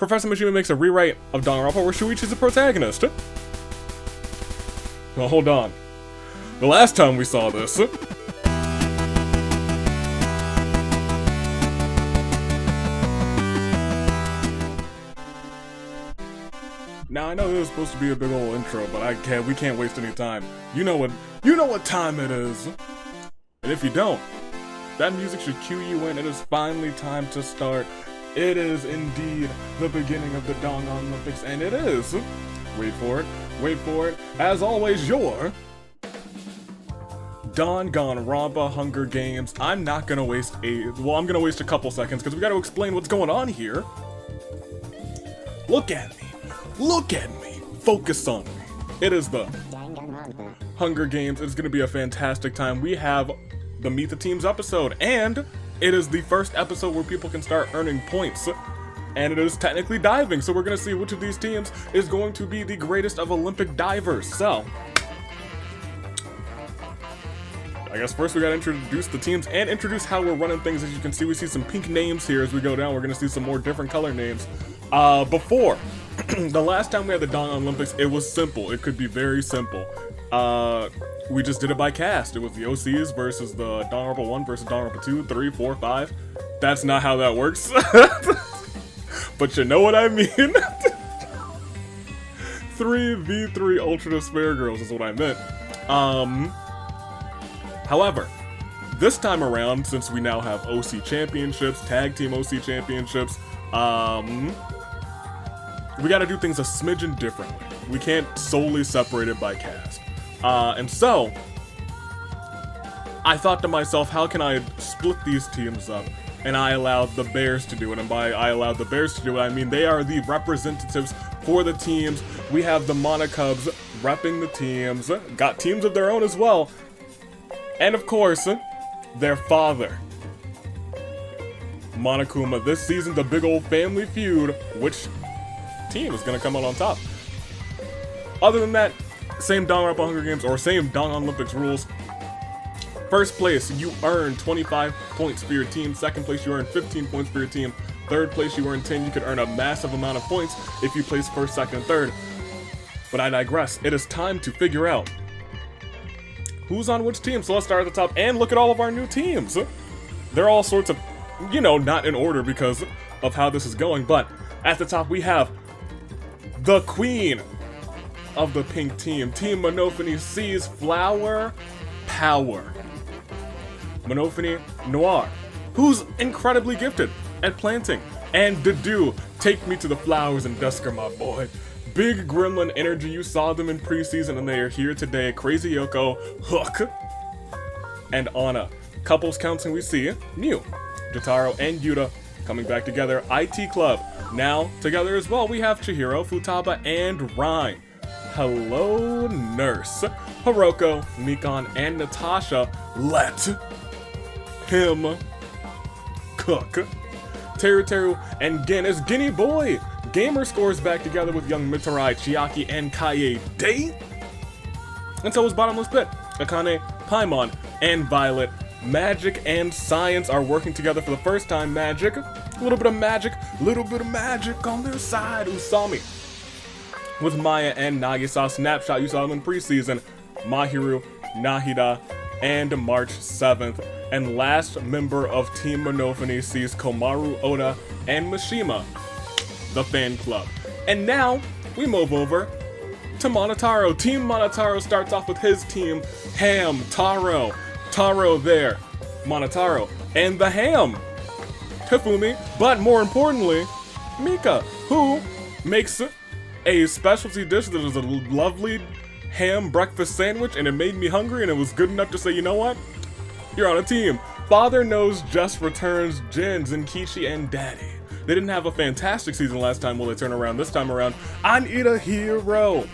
Professor Mishima makes a rewrite of Danganronpa where Shuichi's the protagonist. Well, hold on. The last time we saw this... Now I know this is supposed to be a big old intro, but we can't waste any time. You know what time it is. And if you don't, that music should cue you in. It is finally time to start. It is indeed the beginning of the Dangan-lympics, and it is, wait for it, as always, your Danganronpa Hunger Games. I'm gonna waste a couple seconds, because we gotta explain what's going on here. Look at me, focus on me. It is the Hunger Games. It's gonna be a fantastic time. We have the Meet the Teams episode, and it is the first episode where people can start earning points. And it is technically diving, so we're gonna see which of these teams is going to be the greatest of Olympic divers. So, I guess first we gotta introduce the teams and introduce how we're running things. As you can see, we see some pink names here as we go down. We're gonna see some more different color names. Before, the last time we had the Dangan-lympics, it was simple. It could be very simple. We just did it by cast. It was the OCs versus the Danganronpa 1 versus Danganronpa 2, 3, 4, 5. That's not how that works. But you know what I mean. 3v3 Ultra Despair Girls is what I meant. However, this time around, since we now have OC championships, tag team OC championships, we gotta do things a smidgen differently. We can't solely separate it by cast. And so, I thought to myself, how can I split these teams up? And I allowed the Bears to do it. And by I allowed the Bears to do it, I mean they are the representatives for the teams. We have the Monocubs repping the teams, got teams of their own as well. And of course, their father, Monokuma. This season's a big old family feud. Which team is gonna come out on top? Other than that, same Danganronpa Hunger Games or same Dangan-lympics rules. First place, you earn 25 points for your team. Second place, you earn 15 points for your team. Third place, you earn 10. You could earn a massive amount of points if you place first, second, and third. But I digress. It is time to figure out who's on which team. So let's start at the top and look at all of our new teams. They're all sorts of, not in order because of how this is going. But at the top, we have the queen of the pink team. Team Monophony sees flower power. Monophony Noir, who's incredibly gifted at planting. And Dedu, take me to the flowers and Dusker, my boy. Big gremlin energy, you saw them in preseason and they are here today. Crazy Yoko, Hook, and Anna. Couples counting, we see Mew, Jotaro, and Yuta coming back together. IT Club, now together as well. We have Chihiro, Futaba, and Rhyme. Hello Nurse, Hiroko, Nikon, and Natasha. Let him cook. Teru and Gin is Guinea Boy. Gamer scores back together with young Mitarai, Chiaki, and Kaede. And so is Bottomless Pit, Akane, Paimon, and Violet. Magic and Science are working together for the first time. Magic, a little bit of magic on their side. Usami with Maya and Nagisa. Snapshot, you saw them in preseason. Mahiru, Nahida, and March 7th. And last member of Team Monophony sees Komaru Oda and Mishima, the fan club. And now, we move over to Monotaro. Team Monotaro starts off with his team, Ham, Taro there, Monotaro, and the Ham, Hifumi, but more importantly, Mika, who makes a specialty dish that is a lovely ham breakfast sandwich, and it made me hungry, and it was good enough to say, you know what? You're on a team. Father Knows Just returns Jin, Zenkichi, and Daddy. They didn't have a fantastic season last time. Will they turn around this time around? I Need a Hero.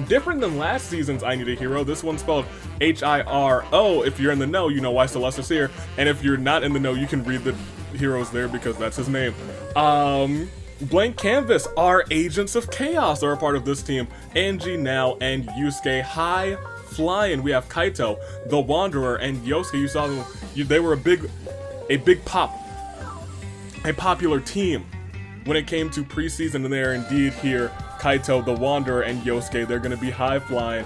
Different than last season's I Need a Hero, this one's spelled H-I-R-O. If you're in the know, you know why Celeste's here. And if you're not in the know, you can read the heroes there because that's his name. Blank Canvas, our Agents of Chaos are a part of this team. Angie Now and Yusuke High Flying. We have Kaito, the Wanderer, and Yosuke. You saw them, they were a popular team when it came to preseason, and they're indeed here. Kaito, the Wanderer, and Yosuke, they're going to be high-flying.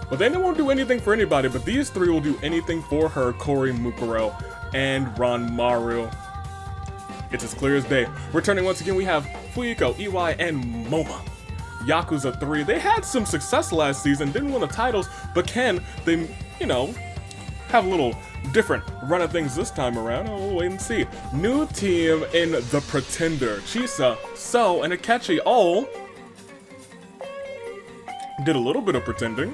But they won't do anything for anybody, but these three will do anything for her, Kori Mukuro and Ranmaru. It's as clear as day. Returning once again, we have Fuyiko, Iwai, and Moma. Yakuza 3, they had some success last season, didn't win the titles, but can they, you know, have a little different run of things this time around? We'll wait and see. New team in The Pretender. Chisa, So, and Akechi all did a little bit of pretending.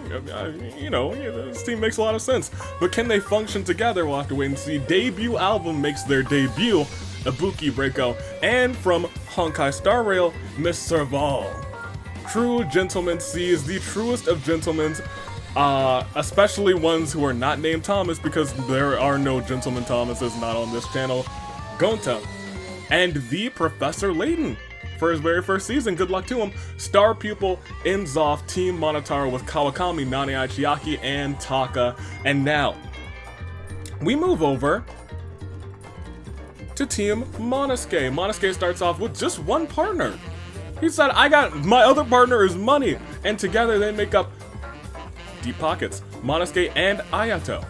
You know, this team makes a lot of sense. But can they function together? We'll have to wait and see. Debut album makes their debut. Ibuki Reiko, and from Honkai Star Rail, Miss Serval. True gentleman sees the truest of gentlemen, especially ones who are not named Thomas, because there are no Gentleman Thomases not on this channel. Gonta, and the Professor Layton for his very first season. Good luck to him. Star pupil in Zoth, Team Monotaro with Kawakami, Nani Aichiaki, and Taka. And now, we move over to Team Monosuke. Monosuke starts off with just one partner. He said, my other partner is money. And together they make up deep pockets. Monosuke and Ayato.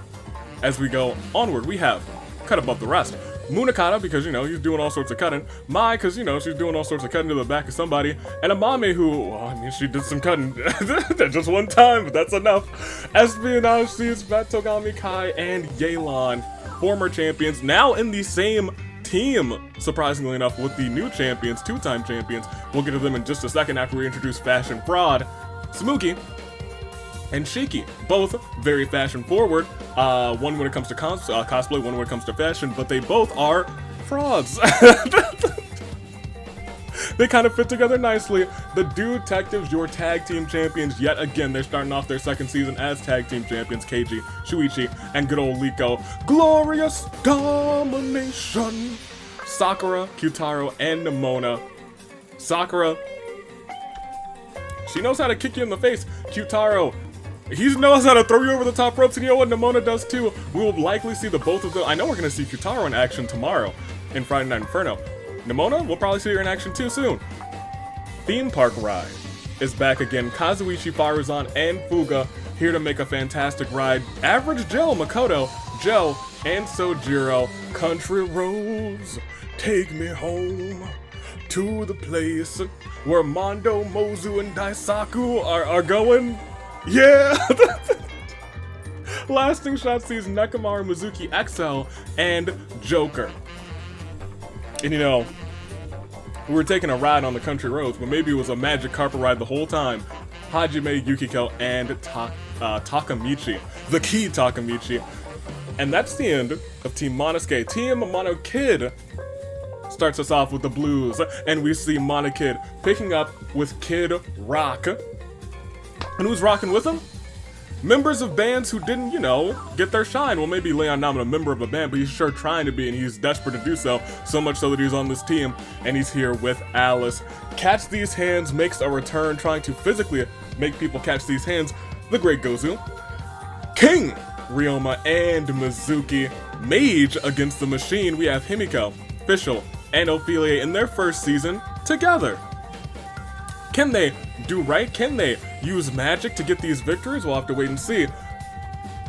As we go onward, we have cut above the rest. Munakata, because, you know, he's doing all sorts of cutting. Mai, because, you know, she's doing all sorts of cutting to the back of somebody. And Amame, who, well, I mean, she did some cutting just one time, but that's enough. Espionage sees Matogami Kai and Yelan, former champions, now in the same team, surprisingly enough, with the new champions, two-time champions. We'll get to them in just a second after we introduce Fashion Fraud, Samuki, and Shiki. Both very fashion-forward. One when it comes to cosplay, one when it comes to fashion, but they both are frauds. They kind of fit together nicely. The Detectives, your tag team champions, yet again. They're starting off their second season as tag team champions. Keiji, Shuichi, and good old Liko. Glorious domination. Sakura, Kyutaro, and Nimona. Sakura, she knows how to kick you in the face. Kyutaro, he knows how to throw you over the top ropes, and you know what Nimona does too. We will likely see the both of them. I know we're going to see Kyutaro in action tomorrow in Friday Night Inferno. Nimona, we'll probably see her in action too soon. Theme Park Ride is back again. Kazuichi, Faruzan, and Fuga here to make a fantastic ride. Average Joe, Makoto, Joe, and Sojiro. Country roads, take me home to the place where Mondo, Mozu, and Daisaku are going. Yeah! Lasting Shot sees Nekomaru, Mizuki, XL, and Joker. And you know, we were taking a ride on the country roads, but maybe it was a magic carpet ride the whole time. Hajime, Yukiko, and Takamichi. The key Takamichi. And that's the end of Team Monosuke. Team Mono Kid starts us off with the blues, and we see Mono Kid picking up with Kid Rock. And who's rocking with him? Members of bands who didn't, you know, get their shine. Well, maybe Leon not a member of a band, but he's sure trying to be, and he's desperate to do so. So much so that he's on this team, and he's here with Alice. Catch These Hands makes a return, trying to physically make people catch these hands. The Great Gozu. King Ryoma and Mizuki. Mage against the Machine. We have Himiko, Fischl, and Ophelia in their first season together. Can they do right? Can they use magic to get these victories? We'll have to wait and see.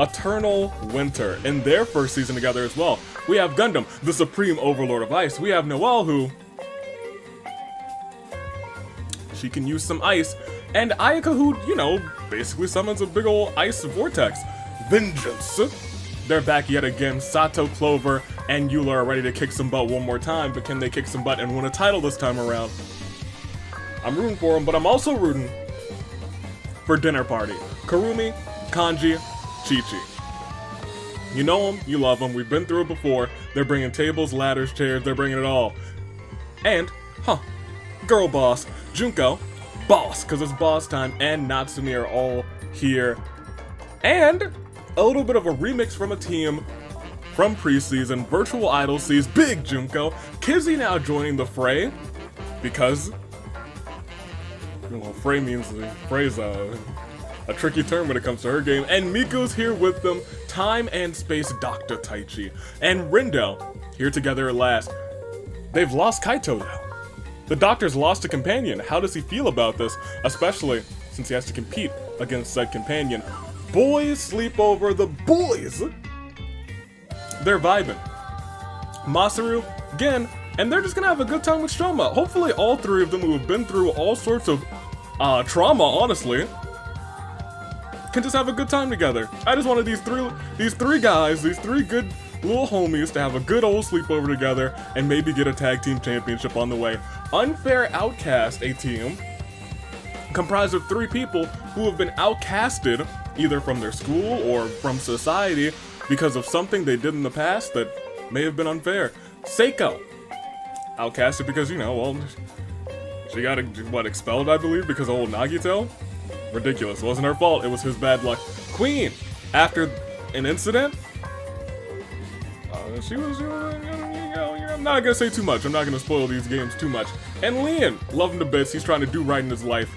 Eternal Winter in their first season together as well. We have Gundam, the Supreme Overlord of Ice. We have Noelle, who she can use some ice. And Ayaka, who, you know, basically summons a big ol' ice vortex. Vengeance. They're back yet again. Sato, Clover, and Eula are ready to kick some butt one more time, but can they kick some butt and win a title this time around? I'm rooting for them, but I'm also rooting for Dinner Party. Karumi, Kanji, Chi-Chi. You know them, you love them, we've been through it before. They're bringing tables, ladders, chairs, they're bringing it all. And, girl boss, Junko, boss, because it's boss time, and Natsumi are all here. And a little bit of a remix from a team from preseason. Virtual Idol sees Big Junko, Kizzy now joining the fray, because, well, fray means, fray's a tricky term when it comes to her game, and Miku's here with them, Time and Space Dr. Taichi, and Rindo, here together at last. They've lost Kaito though. The doctor's lost a companion. How does he feel about this? Especially since he has to compete against said companion. Boys sleep over the boys. They're vibing. Masaru, Gen, and they're just gonna have a good time with Shoma. Hopefully all three of them who have been through all sorts of trauma, honestly, can just have a good time together. I just wanted these three guys, these three good little homies to have a good old sleepover together and maybe get a tag team championship on the way. Unfair Outcast, a team comprised of 3 people who have been outcasted either from their school or from society because of something they did in the past that may have been unfair. Seiko, outcasted because, you know, well, she got, expelled, I believe, because of old Nagito? Ridiculous. It wasn't her fault. It was his bad luck. Queen, after an incident, I'm not gonna say too much. I'm not gonna spoil these games too much. And Leon, love him to bits. He's trying to do right in his life.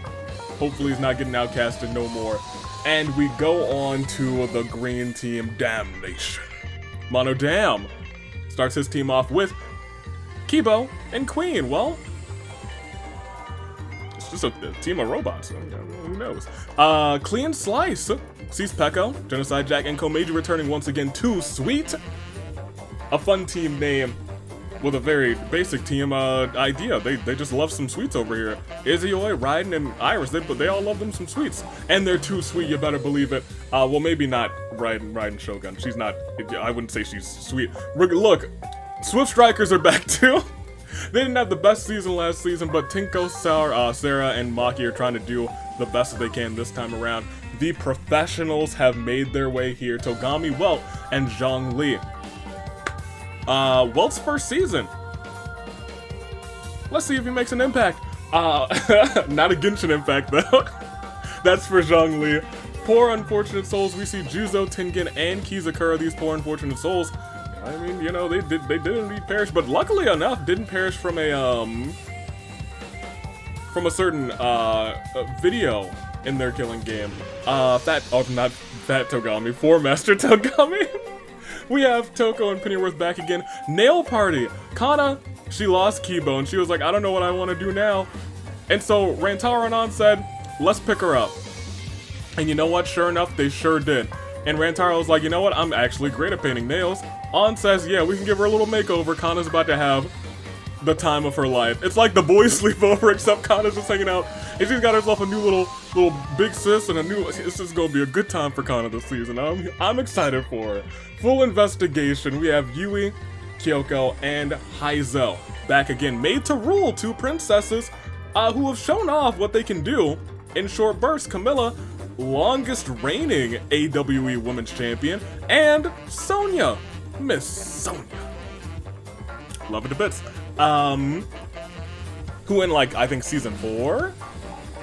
Hopefully he's not getting outcasted no more. And we go on to the green team, Damnation. Mono Dam starts his team off with Kibo and Queen. Well, it's just a team of robots. So, who knows? Clean Slice sees Pekko, Genocide Jack, and Komeiji returning once again to Sweet. A fun team name with a very basic team idea. They just love some sweets over here. Izuyoi, Raiden, and Iris, they all love them some sweets. And they're too sweet, you better believe it. Well, maybe not Raiden Shogun. She's not, I wouldn't say she's sweet. Look, Swift Strikers are back too. They didn't have the best season last season, but Tinko, Sarah, and Maki are trying to do the best that they can this time around. The professionals have made their way here. Togami Welt and Zhang Li. Welt's first season. Let's see if he makes an impact. Not a Genshin impact though. That's for Zhang Li. Poor unfortunate souls. We see Juzo, Tengen, and Kizakura. These poor unfortunate souls. I mean, you know, they did indeed perish, but luckily enough, didn't perish from a certain video in their killing game. Not Fat Togami, 4 Master Togami. We have Toko and Pennyworth back again. Nail Party. Kana, she lost Kibo, and she was like, I don't know what I want to do now. And so Rantaro and An said, let's pick her up. And you know what? Sure enough, they sure did. And Rantaro was like, you know what? I'm actually great at painting nails. An says, yeah, we can give her a little makeover. Kana's about to have the time of her life. It's like the boys sleepover, except Kana's just hanging out. And she's got herself a new little big sis and it's just gonna be a good time for Kana this season. I'm excited for her. Full investigation. We have Yui, Kyoko, and Heizel back again, made to rule 2 princesses who have shown off what they can do in short bursts. Camilla, longest reigning AWE Women's Champion, and Sonya, Miss Sonya. Love it to bits. Who in, like, I think season 4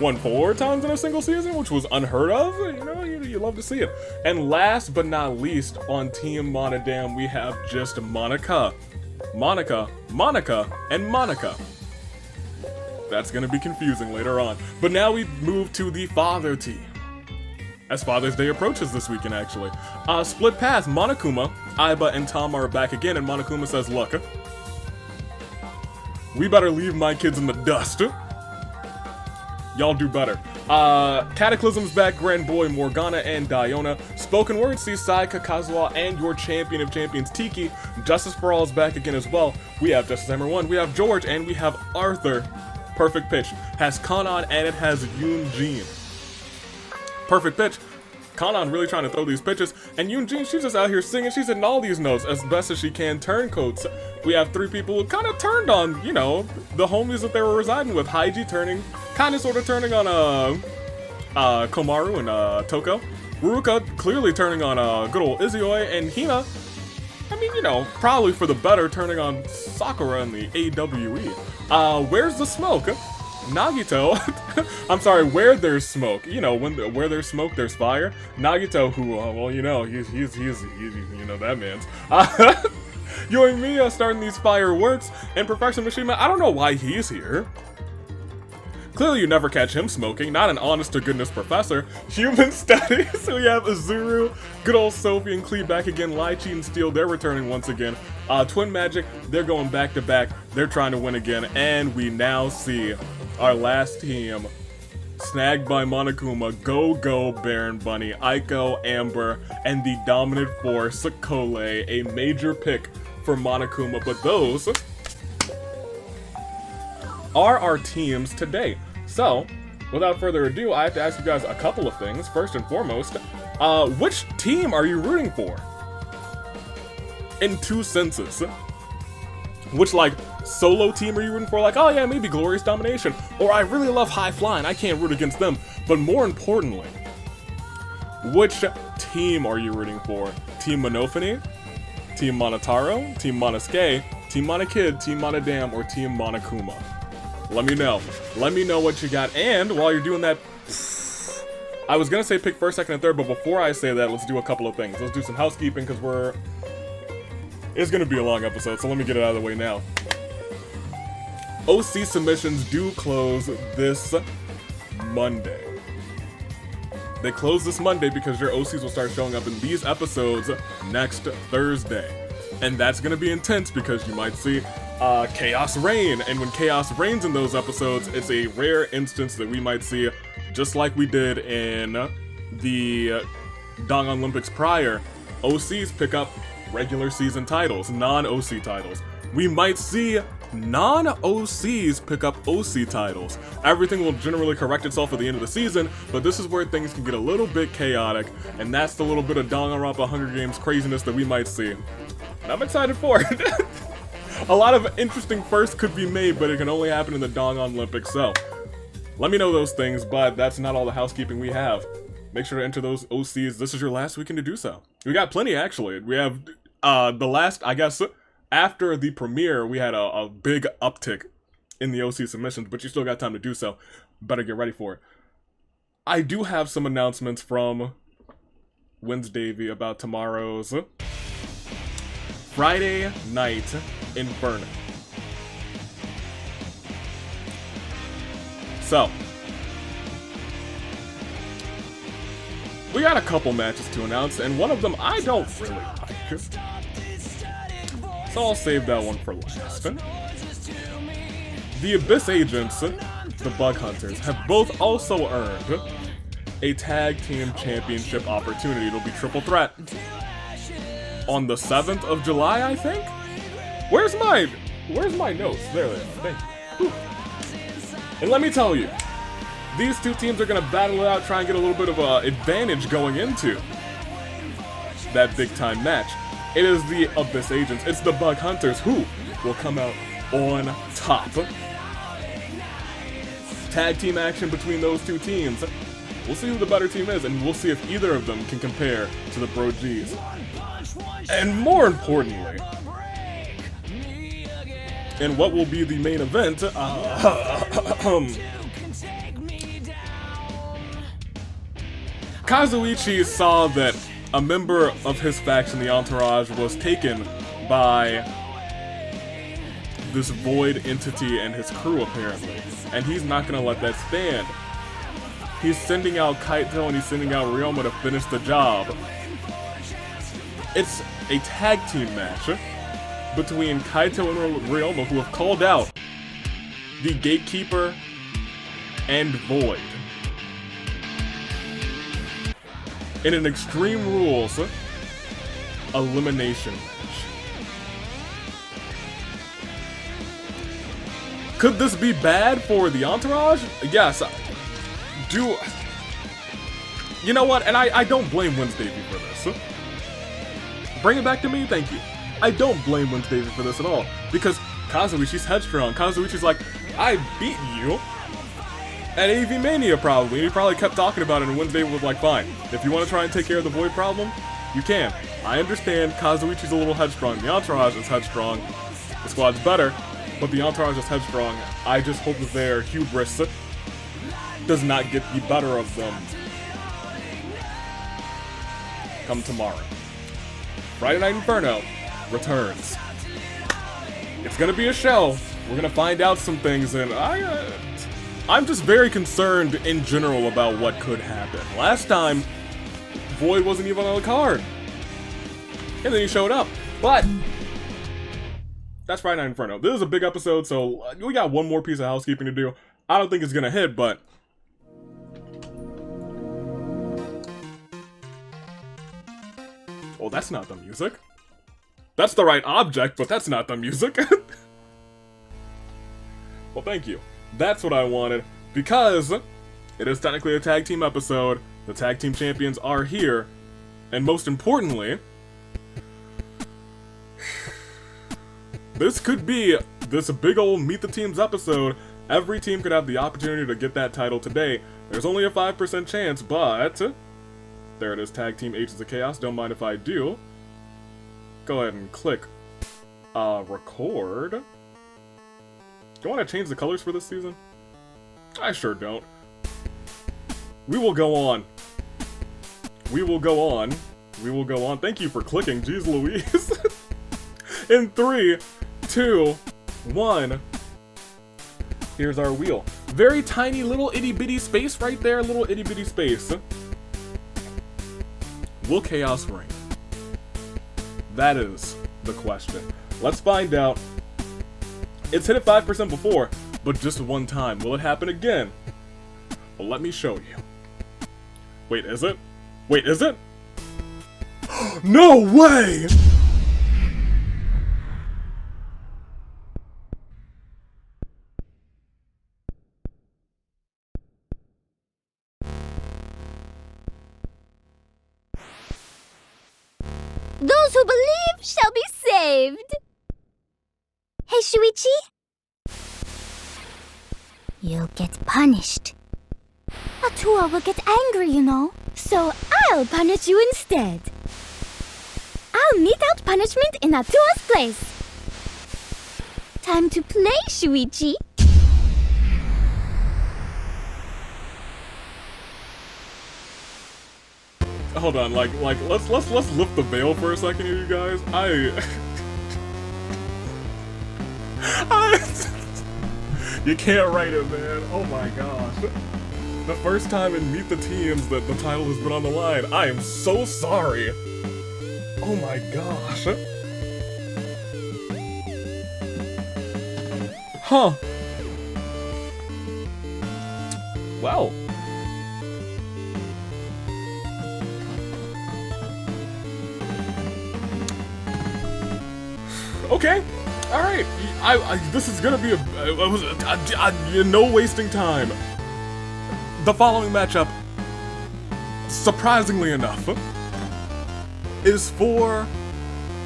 won 4 times in a single season, which was unheard of. You know, you love to see it. And last but not least, on Team Monodam, we have just Monica, and Monica. That's gonna be confusing later on. But now we move to the father team, as Father's Day approaches this weekend, actually. Split Path, Monokuma, Aiba, and Tama are back again, and Monokuma says, look, we better leave my kids in the dust. Y'all do better. Cataclysm's back, Grand Boy, Morgana, and Diona. Spoken Word sees Sayaka, Kazuha, and your champion of champions, Tiki. Justice for All is back again as well. We have Justice Hammer 1, we have George, and we have Arthur. Perfect Pitch has Kanan, and it has Yoon Jin. Perfect Pitch. Kanan really trying to throw these pitches, and Yoon Jin, she's just out here singing. She's hitting all these notes as best as she can. Turncoats. We have 3 people who kind of turned on, you know, the homies that they were residing with. Haiji turning, kind of sort of turning on Komaru and Toko. Ruka clearly turning on good old Izuyoi, and Hina, I mean, you know, probably for the better, turning on Sakura in the AWE. Where's the smoke? Nagito, I'm sorry, where there's smoke, you know, where there's smoke, there's fire. Nagito, who, well, you know, he's you know, that man's. Yoimiya starting these fireworks, and Professor Mishima, I don't know why he's here. Clearly you never catch him smoking, not an honest-to-goodness professor. Human Studies, we have Azuru, good old Sophie and Klee back again, Lychee and Steel, they're returning once again. Twin Magic, they're going back to back. They're trying to win again, and we now see our last team snagged by Monokuma, Go Baron Bunny, Aiko, Amber, and the dominant force, Kole, a major pick for Monokuma, but those are our teams today. So, without further ado, I have to ask you guys a couple of things. First and foremost, which team are you rooting for? In two senses. Which, like, solo team are you rooting for? Like, oh yeah, maybe Glorious Domination. Or I really love High Flying, I can't root against them. But more importantly, which team are you rooting for? Team Monophony? Team Monotaro? Team Monosuke? Team Monokid? Team Monodam? Or Team Monokuma? Let me know. Let me know what you got. And while you're doing that, I was gonna say pick first, second, and third, but before I say that, let's do a couple of things. Let's do some housekeeping, because it's gonna be a long episode, so let me get it out of the way now. OC submissions do close this Monday. They close this Monday because your OCs will start showing up in these episodes next Thursday. And that's gonna be intense because you might see Chaos Reign, and when Chaos reigns in those episodes, it's a rare instance that we might see, just like we did in the Dangan-lympics prior, OCs pick up regular season titles, non-OC titles. We might see non-OCs pick up OC titles. Everything will generally correct itself at the end of the season, but this is where things can get a little bit chaotic, and that's the little bit of Danganronpa Hunger Games craziness that we might see. And I'm excited for it. A lot of interesting firsts could be made, but it can only happen in the Dangan-lympics, so let me know those things, but that's not all the housekeeping we have. Make sure to enter those OCs. This is your last weekend to do so. We got plenty, actually. We have the last, I guess, after the premiere, we had a big uptick in the OC submissions, but you still got time to do so. Better get ready for it. I do have some announcements from Wednesday about tomorrow's Friday night Inferno. So, we got a couple matches to announce, and one of them I don't really like. So I'll save that one for last. The Abyss Agents, the Bug Hunters, have both also earned a tag team championship opportunity. It'll be triple threat on the 7th of July, I think? Where's my notes? There they are, thank you. And let me tell you, these two teams are gonna battle it out, try and get a little bit of an advantage going into that big time match. It is the Abyss Agents, it's the Bug Hunters who will come out on top. Tag team action between those two teams. We'll see who the better team is, and we'll see if either of them can compare to the Bro Gs. And more importantly, in what will be the main event, Kazuichi saw that a member of his faction, the Entourage, was taken by this void entity and his crew, apparently. And he's not gonna let that stand. He's sending out Kaito and he's sending out Ryoma to finish the job. It's a tag team match between Kaito and Ryoma, who have called out the Gatekeeper and Void in an Extreme Rules elimination match. Could this be bad for the Entourage? Yes. You know what? And I don't blame Wednesday for this. Bring it back to me, thank you. I don't blame Wednesday for this at all, because Kazuichi's headstrong. Kazuichi's like, I beat you at AV Mania probably, and he probably kept talking about it, and Wednesday was like, fine, if you want to try and take care of the Void problem, you can. I understand Kazuichi's a little headstrong, the Entourage is headstrong, the squad's better, but the Entourage is headstrong. I just hope that their hubris does not get the better of them come tomorrow. Friday Night Inferno returns. It's gonna be a show. We're gonna find out some things, and I'm just very concerned in general about what could happen. Last time, Void wasn't even on the card, and then he showed up. But That's Friday Night Inferno. This is a big episode, so we got one more piece of housekeeping to do. I don't think it's gonna hit, but... Oh, that's not the music. That's the right object, but that's not the music. Well, thank you. That's what I wanted, because it is technically a tag team episode. The tag team champions are here, and most importantly, this could be this big old Meet the Teams episode. Every team could have the opportunity to get that title today. There's only a 5% chance, but there it is, Tag Team Agents of Chaos. Don't mind if I do. Go ahead and click record. Do you want to change the colors for this season? I sure don't. We will go on. We will go on. We will go on. Thank you for clicking. Jeez Louise. In 3, 2, 1. Here's our wheel. Very tiny little itty bitty space right there. Little itty bitty space. Will chaos reign? That is the question. Let's find out. It's hit at 5% before, but just one time. Will it happen again? Well, let me show you. Wait, is it? Wait, is it? No way! Those who believe shall be saved. Hey, Shuichi? You'll get punished. Atua will get angry, you know. So I'll punish you instead. I'll mete out punishment in Atua's place. Time to play, Shuichi. Hold on, let's lift the veil for a second here, you guys. You can't write it, man. Oh my gosh. The first time in Meet the Teams that the title has been on the line. I am so sorry. Oh my gosh. Huh. Well. Okay. All right. This is gonna be no wasting time. The following matchup, surprisingly enough, is for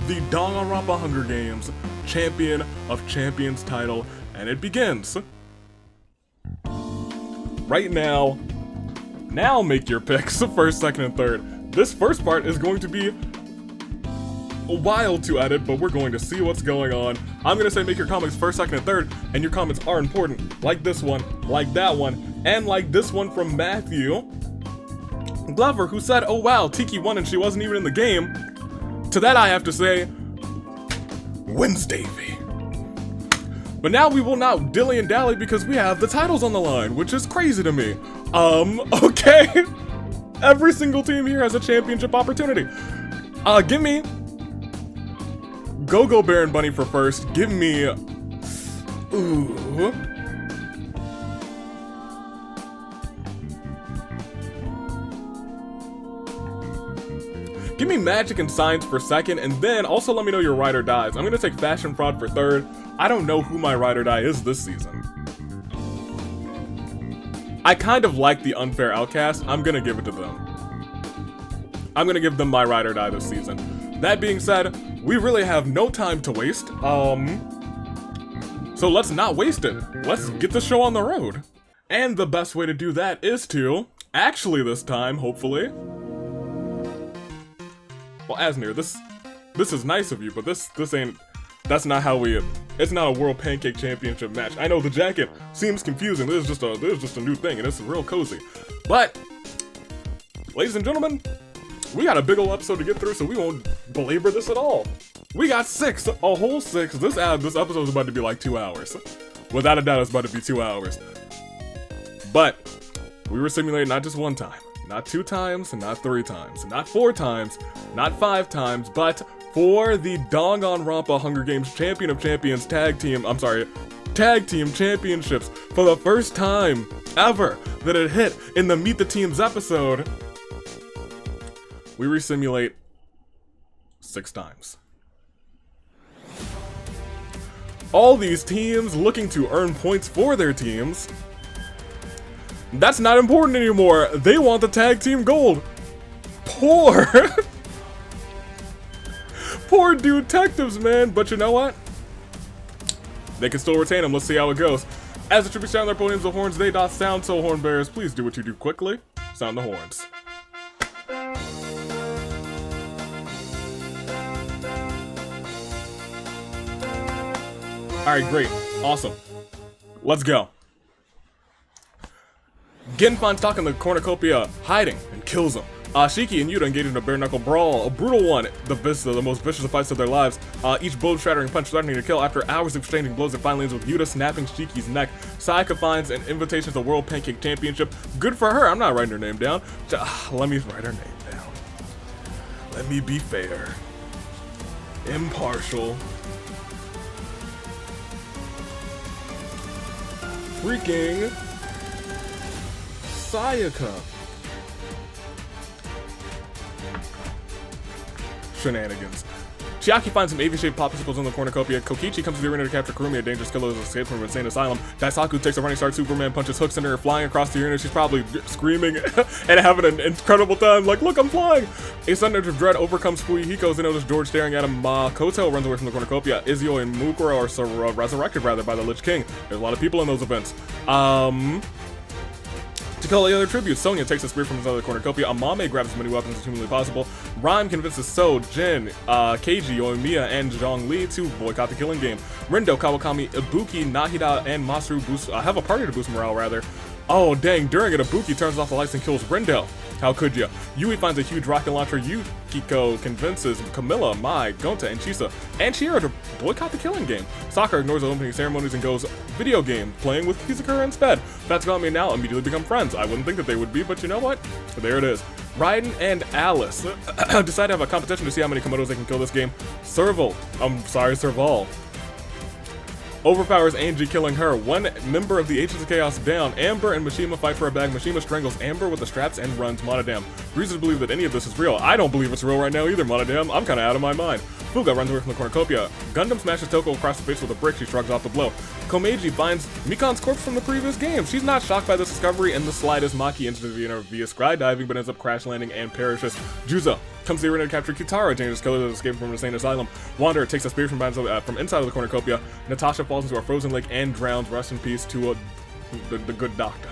the Dangan-lympics Hunger Games Champion of Champions title, and it begins right now. Now make your picks, first, second, and third. This first part is going to be a while to edit, but we're going to see what's going on. I'm gonna say make your comments first, second, and third, and your comments are important. Like this one, like that one, and like this one from Matthew Glover, who said, "Oh wow, Tiki won and she wasn't even in the game." To that I have to say, wins Davey. But now we will not dilly and dally because we have the titles on the line, which is crazy to me. Okay. Every single team here has a championship opportunity. Give me Go-Go Bear and Bunny for first. Give me... Ooh. Give me Magic and Science for second, and then also let me know your ride or dies. I'm gonna take Fashion Fraud for third. I don't know who my ride or die is this season. I kind of like the Unfair Outcast. I'm gonna give it to them. I'm gonna give them my ride or die this season. That being said, we really have no time to waste. So let's not waste it. Let's get the show on the road. And the best way to do that is to, actually this time, hopefully. Well, Asnir, this is nice of you, but this ain't, that's not how we, it's not a World Pancake Championship match. I know the jacket seems confusing. This is just a new thing, and it's real cozy. But, ladies and gentlemen, we got a big ol' episode to get through, so we won't belabor this at all. We got a whole 6. This episode is about to be like 2 hours. Without a doubt, it's about to be 2 hours. But we were simulating not just one time, not 2 times, not 3 times, not 4 times, not 5 times, but for the Dangan-lympics Hunger Games Champion of Champions Tag Team Championships for the first time ever that it hit in the Meet the Teams episode. We resimulate 6 times. All these teams looking to earn points for their teams. That's not important anymore. They want the tag team gold. Poor detectives, man. But you know what? They can still retain them. Let's see how it goes. As the tributes sound their podiums of horns, they doth sound, so horn bearers, please do what you do quickly. Sound the horns. Alright, great. Awesome. Let's go. Gin finds Talk in the cornucopia hiding and kills him. Shiki and Yuta engage in a bare-knuckle brawl, a brutal one, the most vicious of fights of their lives. Each blow-shattering punch threatening to kill. After hours of exchanging blows, it finally ends with Yuta snapping Shiki's neck. Sayaka finds an invitation to the World Pancake Championship. Good for her. I'm not writing her name down. Let me write her name down. Let me be fair. Impartial. Freaking Sayaka. Shenanigans. Chiaki finds some avian-shaped popsicles in the cornucopia. Kokichi comes to the arena to capture Kurumi, a dangerous killer who's escaped from an insane asylum. Daisaku takes a running start. Superman punches hooks in her, flying across the arena. She's probably screaming and having an incredible time. Like, look, I'm flying! A sudden urge of dread overcomes Fuyuhiko as they notice George staring at him. Makoto runs away from the cornucopia. Izio and Mukuro are resurrected, rather, by the Lich King. There's a lot of people in those events. To kill the other tributes, Sonya takes a spear from inside the cornucopia. Amame grabs as many weapons as humanly possible. Rhyme convinces So, Jin, Keiji, Yoimiya, and Zhongli to boycott the killing game. Rindo, Kawakami, Ibuki, Nahida, and Masaru have a party to boost morale, rather. Oh, dang, during it, Ibuki turns off the lights and kills Rindo. How could ya? Yui finds a huge rocket launcher. Yukiko convinces Camilla, Mai, Gonta, and Chisa, and Chihiro to boycott the killing game. Sakura ignores the opening ceremonies and goes video game, playing with Kizukura instead. Fatsugami and Nao immediately become friends. I wouldn't think that they would be, but you know what? There it is. Raiden and Alice decide to have a competition to see how many Komodos they can kill this game. Serval overpowers Angie, killing her. One member of the Agents of Chaos down. Amber and Mishima fight for a bag. Mishima strangles Amber with the straps and runs. Monodam. Reason to believe that any of this is real. I don't believe it's real right now either, Monodam. I'm kinda out of my mind. Fuga runs away from the cornucopia. Gundam smashes Toko across the face with a brick. She shrugs off the blow. Komeiji finds Mikan's corpse from the previous game. She's not shocked by this discovery in the slightest. Maki enters the arena via skydiving, but ends up crash landing and perishes. Juza comes to the arena to capture Kitara, a dangerous killer that escaped from an insane asylum. Wanderer takes a spear from inside of the cornucopia. Natasha falls into a frozen lake and drowns. Rest in peace to the good doctor.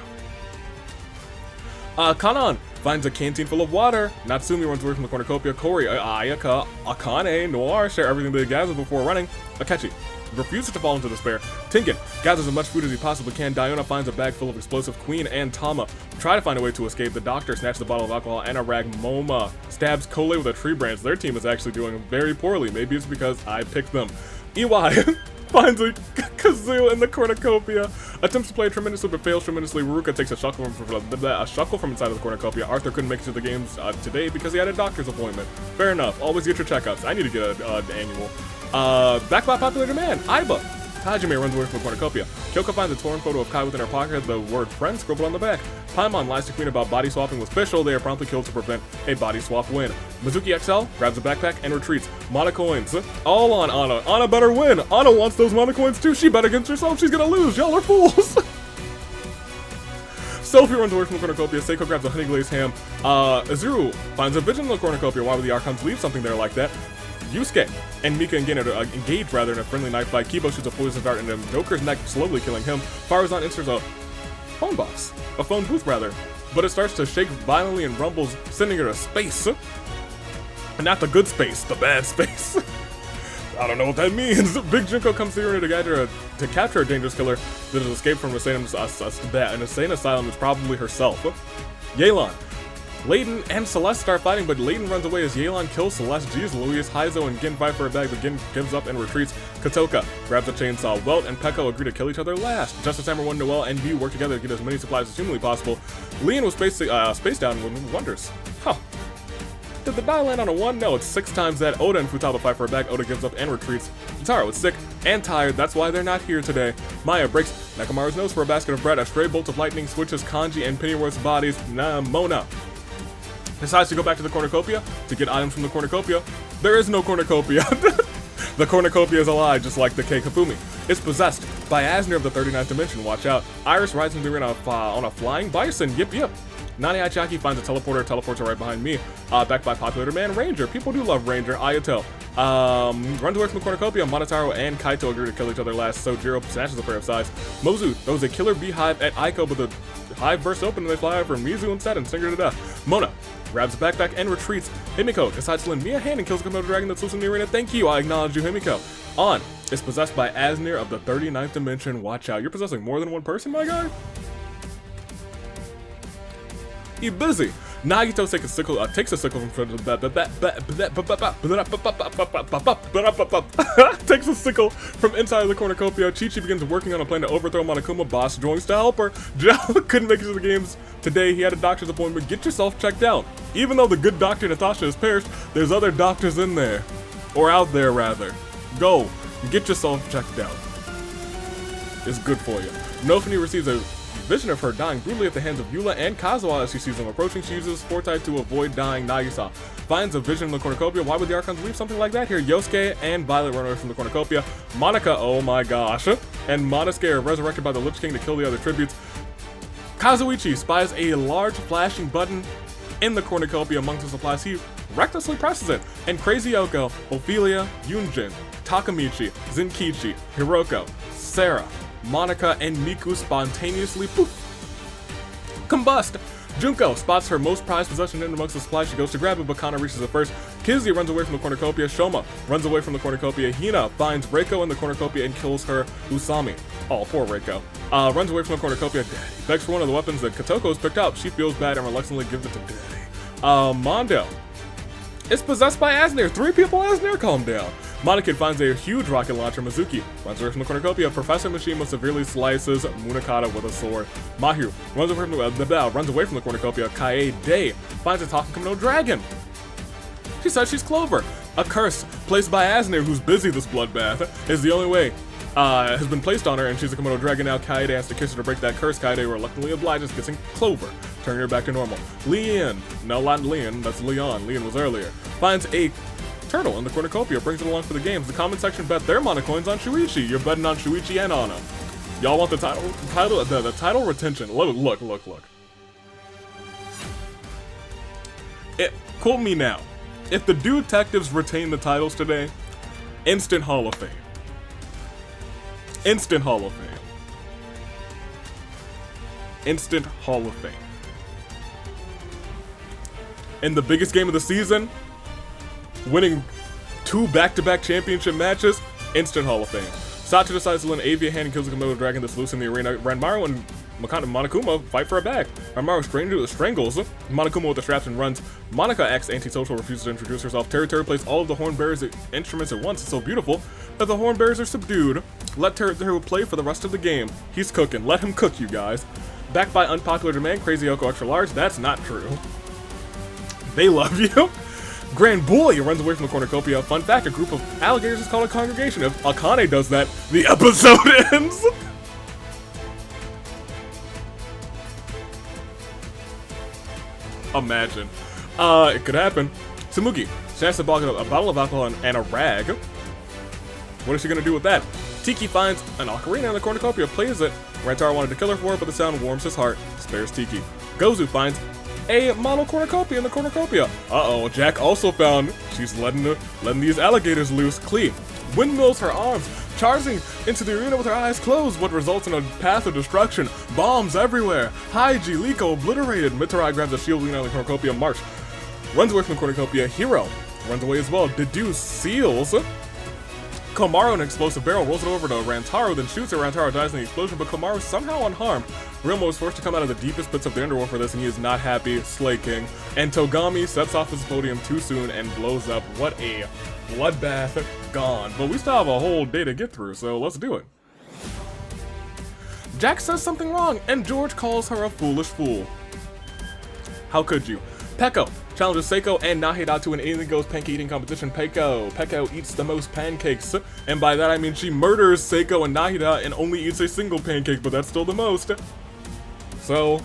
Kanan finds a canteen full of water. Natsumi runs away from the cornucopia. Kori, Ayaka, Akane, Noir share everything they gathered before running. Akechi refuses to fall into despair. Tinkin gathers as much food as he possibly can. Diona finds a bag full of explosive. Queen and Tama try to find a way to escape. The doctor snatches a bottle of alcohol, and a rag. Moma stabs Kole with a tree branch. Their team is actually doing very poorly. Maybe it's because I picked them. Iwai finds a kazoo in the cornucopia. Attempts to play tremendously but fails tremendously. Ruka takes a shuckle from inside of the cornucopia. Arthur couldn't make it to the games today because he had a doctor's appointment. Fair enough. Always get your checkups. I need to get an annual. Back by popular demand. Aiba. Hajime runs away from the cornucopia. Kyoko finds a torn photo of Kai within her pocket, the word friend scribbled on the back. Paimon lies to Queen about body swapping with Fischl. They are promptly killed to prevent a body swap win. Mizuki XL grabs a backpack and retreats. Mana coins. All on Anna. Anna better win. Anna wants those mana coins too. She bet against herself. She's gonna lose. Y'all are fools. Sophie runs away from the cornucopia. Seiko grabs a honey glazed ham. Azuru finds a vision in the cornucopia. Why would the Archons leave something there like that? Yusuke and Mika engage in a friendly knife fight. Kibo shoots a poison dart into Joker's neck, slowly killing him. Faruzan enters a phone box. A phone booth, rather. But it starts to shake violently and rumbles, sending her to space. And not the good space, the bad space. I don't know what that means. Big Junko comes to her to capture a dangerous killer that has escaped from an insane asylum is probably herself. Yelan. Layden and Celeste start fighting, but Layden runs away as Yelan kills Celeste. Jeez Louise, Heizo and Gin fight for a bag, but Gin gives up and retreats. Katoka grabs a chainsaw. Welt and Pekko agree to kill each other last. Justice Hammer 1, Noel, and V work together to get as many supplies as humanly possible. Leon was spaced out and wonders, did the die land on a 1? No, it's 6 times that. Oda and Futaba fight for a bag. Oda gives up and retreats. Futaro is sick and tired. That's why they're not here today. Maya breaks Nekomaru's nose for a basket of bread. A stray bolt of lightning switches Kanji and Pennyworth's bodies. Mona decides to go back to the cornucopia to get items from the cornucopia. There is no cornucopia. The cornucopia is a lie, just like the Kei Kafumi. It's possessed by Asner of the 39th dimension. Watch out. Iris rides into the arena on a flying bison. Yip yip. Nani Aichaki finds a teleporter. Teleports are right behind me. Backed by popular demand, Ranger. People do love Ranger. Ayato. Runs away from the cornucopia. Monotaro and Kaito agree to kill each other last. Sojiro snatches a pair of sides. Mozu throws a killer beehive at Aiko, but the hive bursts open and they fly over Mizu instead and sting her to death. Mona grabs a backpack and retreats. Himiko decides to lend me a hand and kills a Komodo dragon that's loose in the arena. Thank you, I acknowledge you, Himiko. On is possessed by Asner of the 39th dimension. Watch out, you're possessing more than one person, my guy? He busy. Nagito takes a sickle from takes a sickle from inside of the cornucopia. Chi-Chi begins working on a plan to overthrow Monokuma. Boss joins to help her. Joe couldn't make it to the games today. He had a doctor's appointment. Get yourself checked out. Even though the good doctor Natasha has perished, there's other doctors in there. Or out there, rather. Go. Get yourself checked out. It's good for you. Nofumi receives a vision of her dying brutally at the hands of Eula and Kazuha as she sees them approaching. She uses Fortite to avoid dying. Nagisa finds a vision in the cornucopia. Why would the Archons leave something like that here? Yosuke and Violet run away from the cornucopia. Monica, oh my gosh, and Monosuke are resurrected by the Lich King to kill the other tributes. Kazuichi spies a large flashing button in the cornucopia amongst the supplies. He recklessly presses it, and Crazy Yoko, Ophelia, Yunjin, Takamichi, Zenkichi, Hiroko, Sarah, Monica, and Miku spontaneously poof, combust. Junko spots her most prized possession in amongst the supplies. She goes to grab it, but Kana reaches it first. Kizzy runs away from the cornucopia. Shoma runs away from the cornucopia. Hina finds Reiko in the cornucopia and kills her. Usami, oh, poor Reiko, runs away from the cornucopia. Daddy begs for one of the weapons that Katoko has picked up. She feels bad and reluctantly gives it to Daddy. Mondo is possessed by Asner. 3 people Asner, calm down. Monokid finds a huge rocket launcher. Mizuki runs away from the cornucopia. Professor Mishima severely slices Munakata with a sword. Mahiru runs away from the cornucopia. Kaede finds a talking Komodo dragon. She says she's Clover. A curse placed by Asner, who's busy this bloodbath, is the only way has been placed on her, and she's a Komodo dragon now. Kaede has to kiss her to break that curse. Kaede reluctantly obliges, kissing Clover, turning her back to normal. Leon, no, not Leon, that's Leon. Leon was earlier. Finds a turtle in the cornucopia, brings it along for the games. The comment section bet their mana coins on Shuichi. You're betting on Shuichi and Anna. Y'all want the title retention. Look. Quote me now. If the detectives retain the titles today, instant Hall of Fame. Instant Hall of Fame. Instant Hall of Fame. In the biggest game of the season, winning 2 back-to-back championship matches, instant Hall of Fame. Sato decides to lend Avi a hand and kills the Komodo dragon that's loose in the arena. Ranmaru and Monokuma fight for a bag. Ranmaru strangles Monokuma with the straps and runs. Monica acts antisocial, refuses to introduce herself. Terry plays all of the horn bearers' instruments at once. It's so beautiful that the horn bearers are subdued. Let Terry play for the rest of the game. He's cooking. Let him cook, you guys. Backed by unpopular demand, Crazy Yoko extra large. That's not true. They love you. Grand Boy runs away from the cornucopia. Fun fact, a group of alligators is called a congregation. If Akane does that, the episode ends. Imagine. It could happen. Samugi snatches a bottle of alcohol and a rag. What is she gonna do with that? Tiki finds an ocarina in the cornucopia, plays it. Rantaro wanted to kill her for it, but the sound warms his heart. Spares Tiki. Gozu finds a model cornucopia in the cornucopia. Uh-oh, Jack also found. She's letting these alligators loose. Klee windmills her arms, charging into the arena with her eyes closed, what results in a path of destruction. Bombs everywhere. Haiji, Liko obliterated. Mitarai grabs a shield leaning on the cornucopia. March runs away from the cornucopia. Hero runs away as well. Deduce seals Komaru in an explosive barrel, rolls it over to Rantaro, then shoots her. Rantaro dies in the explosion, but Komaru is somehow unharmed. Realmo is forced to come out of the deepest pits of the underworld for this, and he is not happy. Slay King. And Togami sets off his podium too soon and blows up. What a bloodbath gone. But we still have a whole day to get through, so let's do it. Jack says something wrong, and George calls her a foolish fool. How could you? Peko challenges Seiko and Nahida to an anything goes pancake eating competition. Peko eats the most pancakes, and by that I mean she murders Seiko and Nahida and only eats a single pancake, but that's still the most. So,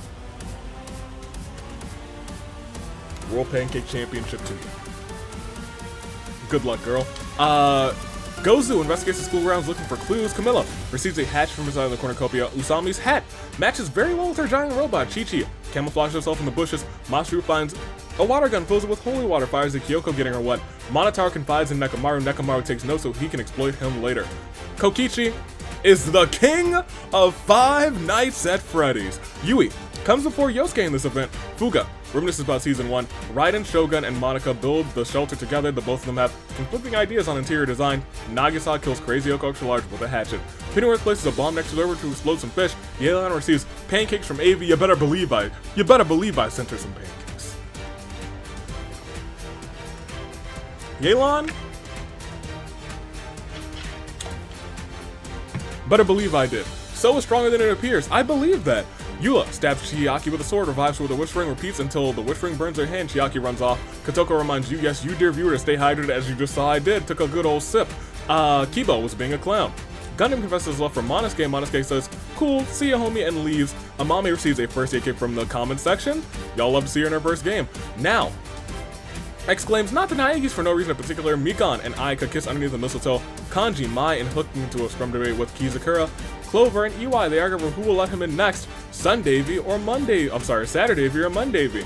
World Pancake Championship to you. Good luck, girl. Gozu investigates the school grounds looking for clues. Camilla receives a hatch from inside the cornucopia. Usami's hat matches very well with her giant robot. Chi-Chi camouflages herself in the bushes. Masaru finds a water gun, fills it with holy water, fires at Kyoko, getting her wet. Monotaro confides in Nekomaru. Nekomaru takes notes so he can exploit him later. Kokichi is the king of Five Nights at Freddy's. Yui comes before Yosuke in this event. Fuga reminisces about Season 1. Raiden, Shogun, and Monica build the shelter together. The both of them have conflicting ideas on interior design. Nagisa kills Crazy Yoko Extra Large with a hatchet. Pennyworth places a bomb next to the river to explode some fish. Yelan receives pancakes from Avi. You better believe I sent her some pancakes. Yelan? Better believe I did. So is stronger than it appears. I believe that. Yula stabs Chiaki with a sword, revives her with a wish ring, repeats until the wish ring burns her hand. Chiaki runs off. Kotoko reminds you, yes, you dear viewer, to stay hydrated as you just saw I did. Took a good old sip. Kibo was being a clown. Gundam confesses his love for Monosuke. Monosuke says, cool, see ya homie, and leaves. Amami receives a first aid kit from the comment section. Y'all love to see her in her first game. Now, exclaims, not the Naegis for no reason in particular. Mikon and Aika kiss underneath the mistletoe. Kanji, Mai, and Hook into a scrum debate with Kizakura. Clover and EY, they argue over who will let him in next. Saturday V or Monday V.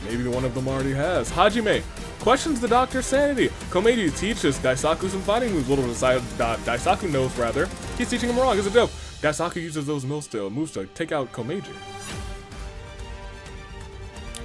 Maybe one of them already has. Hajime questions the doctor's sanity. Komeiji teaches Daisaku some fighting moves. Little aside, Daisaku knows rather. He's teaching him wrong, it's a joke. Daisaku uses those moves to take out Komeiji.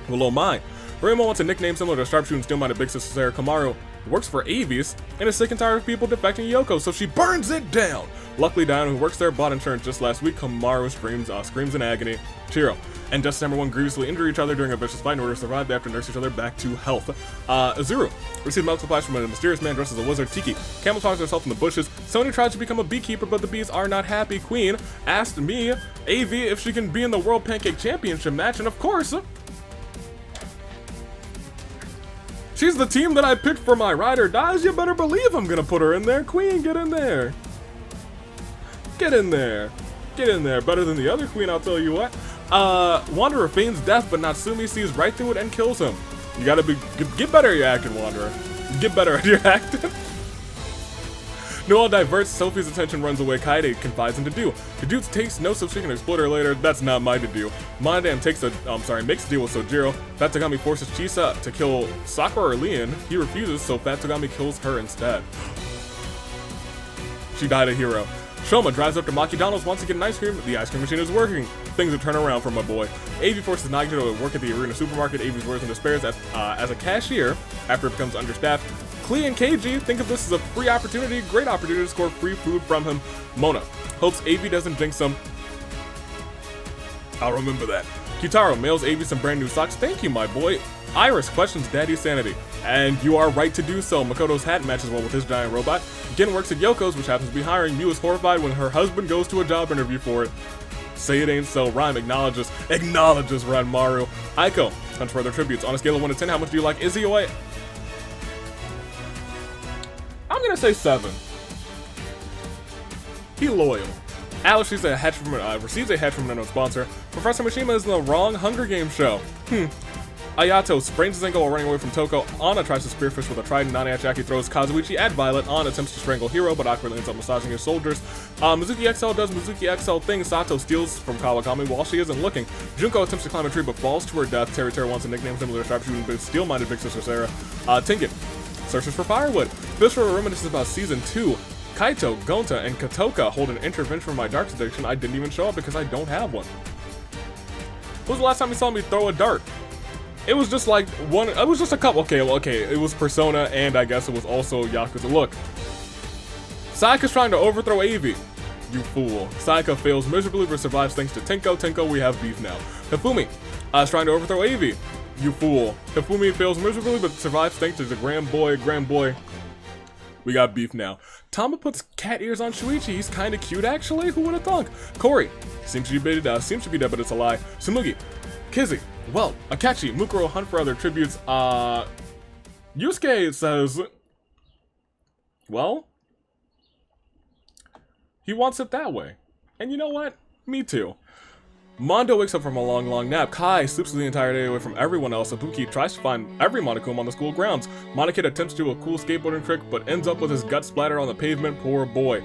Below mine. Raymond wants a nickname similar to Sharpshooting Steel-Minded Big Sister Sarah. Kamaru works for Avis and is sick and tired of people defecting Yoko, so she burns it down. Luckily, Diana, who works there, bought insurance just last week. Kamaru screams in agony. Chiro and Justice Number 1 grievously injure each other during a vicious fight in order to survive. They have to nurse each other back to health. Azuru receives medical supplies from a mysterious man dressed as a wizard. Tiki camouflages herself in the bushes. Sony tries to become a beekeeper, but the bees are not happy. Queen asked me, AV, if she can be in the World Pancake Championship match, and of course, she's the team that I picked for my ride or dies. You better believe I'm gonna put her in there. Queen, get in there. Get in there. Get in there. Better than the other queen, I'll tell you what. Wanderer feigns death, but Natsumi sees right through it and kills him. You gotta get better at your acting, Wanderer. Get better at your acting. Noel diverts Sophie's attention, runs away. Kaede confides in Dedu. Dedu takes notes so she can exploit her later. That's not my Dedu. Mondam makes a deal with Sojiro. Fat Togami forces Chisa to kill Sakura or Leon. He refuses, so Fat Togami kills her instead. She died a hero. Shoma drives up to McDonald's, wants to get an ice cream. The ice cream machine is working. Things have turned around for my boy. Avi forces Nagito to work at the arena supermarket. Avi's works and despairs as a cashier after it becomes understaffed. Klee and KG think of this as a great opportunity to score free food from him. Mona hopes Avi doesn't jinx him. I'll remember that. Kitaro mails Avi some brand new socks. Thank you, my boy. Iris questions Daddy's sanity. And you are right to do so. Makoto's hat matches well with his giant robot. Gen works at Yoko's, which happens to be hiring. Mew is horrified when her husband goes to a job interview for it. Say it ain't so. Rhyme acknowledges Ranmaru. Aiko hunts for other tributes. On a scale of 1 to 10, how much do you like Izzy Oi? I'm gonna say 7. He loyal. Alice receives a hatch from an unknown sponsor. Professor Mishima is in the wrong Hunger Games show. Ayato sprains his ankle while running away from Toko. Anna tries to spearfish with a trident. Nanaachaki throws Kazuichi at Violet. Anna attempts to strangle Hiro, but awkwardly ends up massaging his soldiers. Mizuki XL does Mizuki XL things. Sato steals from Kawakami while she isn't looking. Junko attempts to climb a tree but falls to her death. Terry wants a nickname similar to Sharpshooting but Steel-Minded Big Sister Sarah. Tinket searches for firewood. Fish reminisces about Season 2. Kaito, Gonta, and Katoka hold an intervention for my darts addiction. I didn't even show up because I don't have one. When was the last time you saw me throw a dart? It was just like one, it was just a couple, okay, it was Persona and I guess it was also Yakuza. Look, Sayaka's trying to overthrow Avi. You fool. Sayaka fails miserably but survives thanks to Tenko. Tenko, we have beef now. Hifumi is trying to overthrow Avi. You fool. Hifumi fails miserably but survives thanks to the grand boy. We got beef now. Tama puts cat ears on Shuichi. He's kind of cute, actually. Who would have thunk? Corey seems to be dead, but it's a lie. Sumugi, Kizzy, well, Akachi, Mukuro hunt for other tributes. Yusuke says, well, he wants it that way. And you know what? Me too. Mondo wakes up from a long nap. Kai sleeps the entire day away from everyone else. Ibuki tries to find every Monokuma on the school grounds. Monokid attempts to do a cool skateboarding trick, but ends up with his gut splatter on the pavement. Poor boy.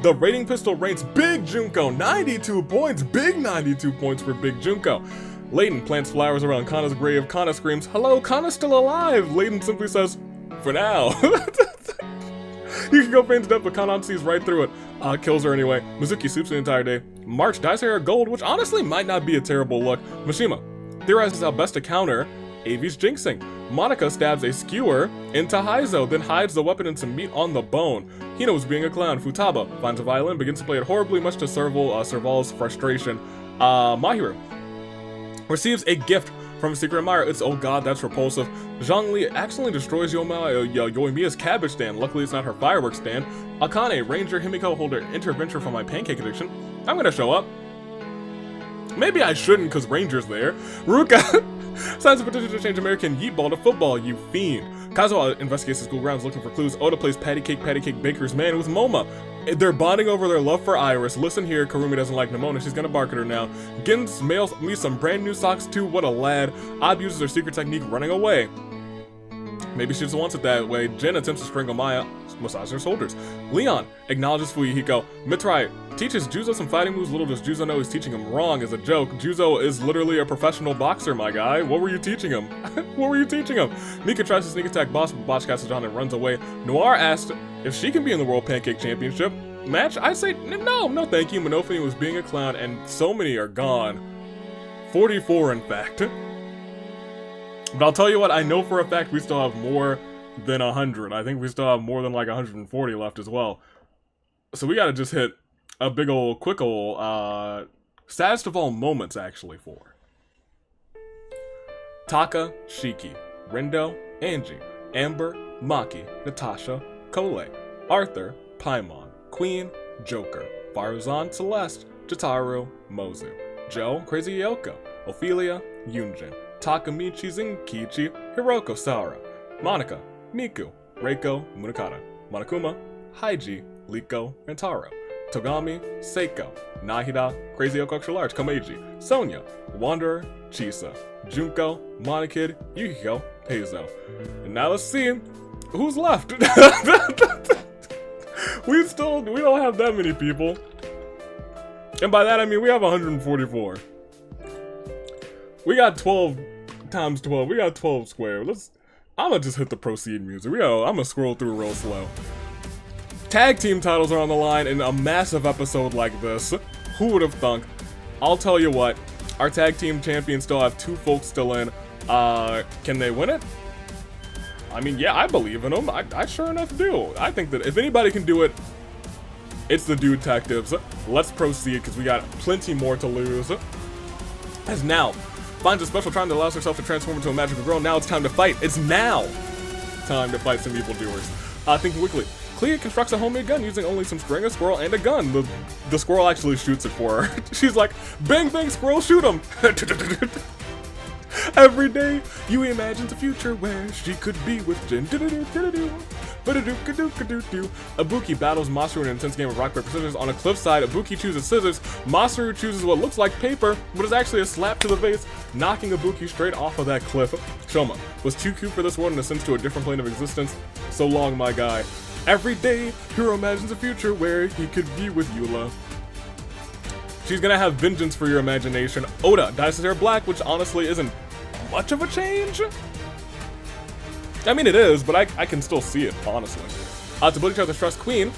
The rating pistol rates Big Junko. 92 points. Big 92 points for Big Junko. Layton plants flowers around Kana's grave. Kana screams, hello, Kana's still alive. Layton simply says, for now. You can go feign death, but Kanan sees right through it. Kills her anyway. Mizuki sleeps the entire day. March dyes her hair gold, which honestly might not be a terrible look. Mishima theorizes how best to counter Avi's jinxing. Monica stabs a skewer into Heizo, then hides the weapon in some meat on the bone. Hino is being a clown. Futaba finds a violin, begins to play it horribly, much to Serval's frustration. Mahiru receives a gift from a secret admirer. It's, oh god, that's repulsive. Zhongli accidentally destroys Yoimiya's cabbage stand. Luckily, it's not her fireworks stand. Akane, Ranger, Himiko hold her intervention from my pancake addiction. I'm gonna show up. Maybe I shouldn't, because Ranger's there. Ruka signs a petition to change American Yeetball to football, you fiend. Kazuha investigates the school grounds looking for clues. Oda plays patty cake baker's man with Moma. They're bonding over their love for Iris. Listen here, Karumi doesn't like Nimona. She's gonna bark at her now. Gins mails me some brand new socks too. What a lad. Ab uses her secret technique, running away. Maybe she just wants it that way. Jin attempts to strangle Maya, massage her shoulders. Leon acknowledges Fuyuhiko. Mitrai teaches Juzo some fighting moves. Little does Juzo know he's teaching him wrong as a joke. Juzo is literally a professional boxer, my guy. What were you teaching him? What were you teaching him? Mika tries to sneak attack Boss, but Bosch catches on and runs away. Noir asked if she can be in the World Pancake Championship match. I say no thank you. Monofini was being a clown, and so many are gone. 44 in fact. But I'll tell you what, I know for a fact we still have more than 100. I think we still have more than like 140 left as well. So we gotta just hit a big ol' quick ol' saddest of all moments actually for Taka, Shiki, Rindo, Angie, Amber, Maki, Natasha, Kole, Arthur, Paimon, Queen, Joker, Farzan, Celeste, Jataru, Mozu, Joe, Crazy Yoko, Ophelia, Yunjin, Takamichi, Zinkichi, Hiroko, Sara, Monica, Miku, Reiko, Munakata, Monokuma, Haiji, Liko, and Taro, Togami, Seiko, Nahida, Crazy Yoko Extra Large, Kameji, Sonia, Wanderer, Chisa, Junko, Monokid, Yukiko, Peizo. And now let's see who's left. We don't have that many people. And by that I mean we have 144. We got 12 times 12. We got 12 square. I'm gonna just hit the proceed music. I'm gonna scroll through real slow. Tag team titles are on the line in a massive episode like this. Who would have thunk? I'll tell you what. Our tag team champions still have 2 folks still in. Can they win it? I mean, yeah, I believe in them. I sure enough do. I think that if anybody can do it, it's the Dude Detectives. Let's proceed, because we got plenty more to lose. As now finds a special charm that allows herself to transform into a magical girl. Now it's time to fight. It's now time to fight some evildoers. Thinking quickly. Clea constructs a homemade gun using only some string, a squirrel, and a gun. The squirrel actually shoots it for her. She's like, bang, bang, squirrel, shoot him. Every day, you imagine the future where she could be with Jin. Ibuki battles Masaru in an intense game of rock, paper, scissors. On a cliffside, Ibuki chooses scissors. Masaru chooses what looks like paper, but is actually a slap to the face, knocking Ibuki straight off of that cliff. Shoma was too cute for this world and ascends to a different plane of existence. So long, my guy. Every day, Hiro imagines a future where he could be with Eula. She's gonna have vengeance for your imagination. Oda dyes his hair black, which honestly isn't much of a change. I mean, it is, but I can still see it, honestly. To build each other's trust, Queen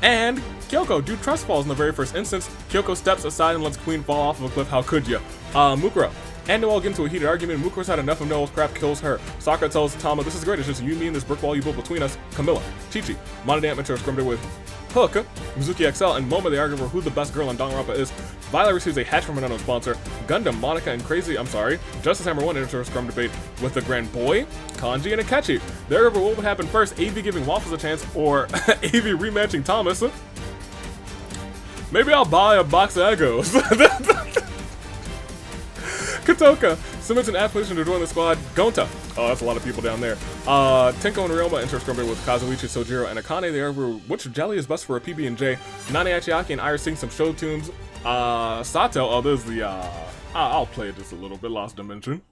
and Kyoko do trust falls in the very first instance. Kyoko steps aside and lets Queen fall off of a cliff. How could ya? Mukuro and Noel get into a heated argument. Mukuro's had enough of Noel's crap, kills her. Sakura tells Tama, this is great, it's just you, me, and this brick wall you built between us. Camilla, Chi-Chi, Monodant Mentor scrimmed her with Hook, Mizuki XL, and Moma, they argue over who the best girl in Danganronpa is. Violet receives a hatch from an unknown sponsor. Gundam, Monica, and Justice Hammer 1 enters a scrum debate with the Grand Boy, Kanji, and Akechi. They argue over what would happen first, AV giving Waffles a chance, or AV rematching Thomas. Maybe I'll buy a box of Eggos. Kotoka submits an application to join the squad. Gonta. Oh, that's a lot of people down there. Tenko and Ryoma enter a scrum with Kazuichi, Sojiro, and Akane. They argue which jelly is best for a PB&J. Nane Achiaki and Iris sing some show tunes. Sato. Oh, this is the, I'll play it just a little bit. Lost Dimension.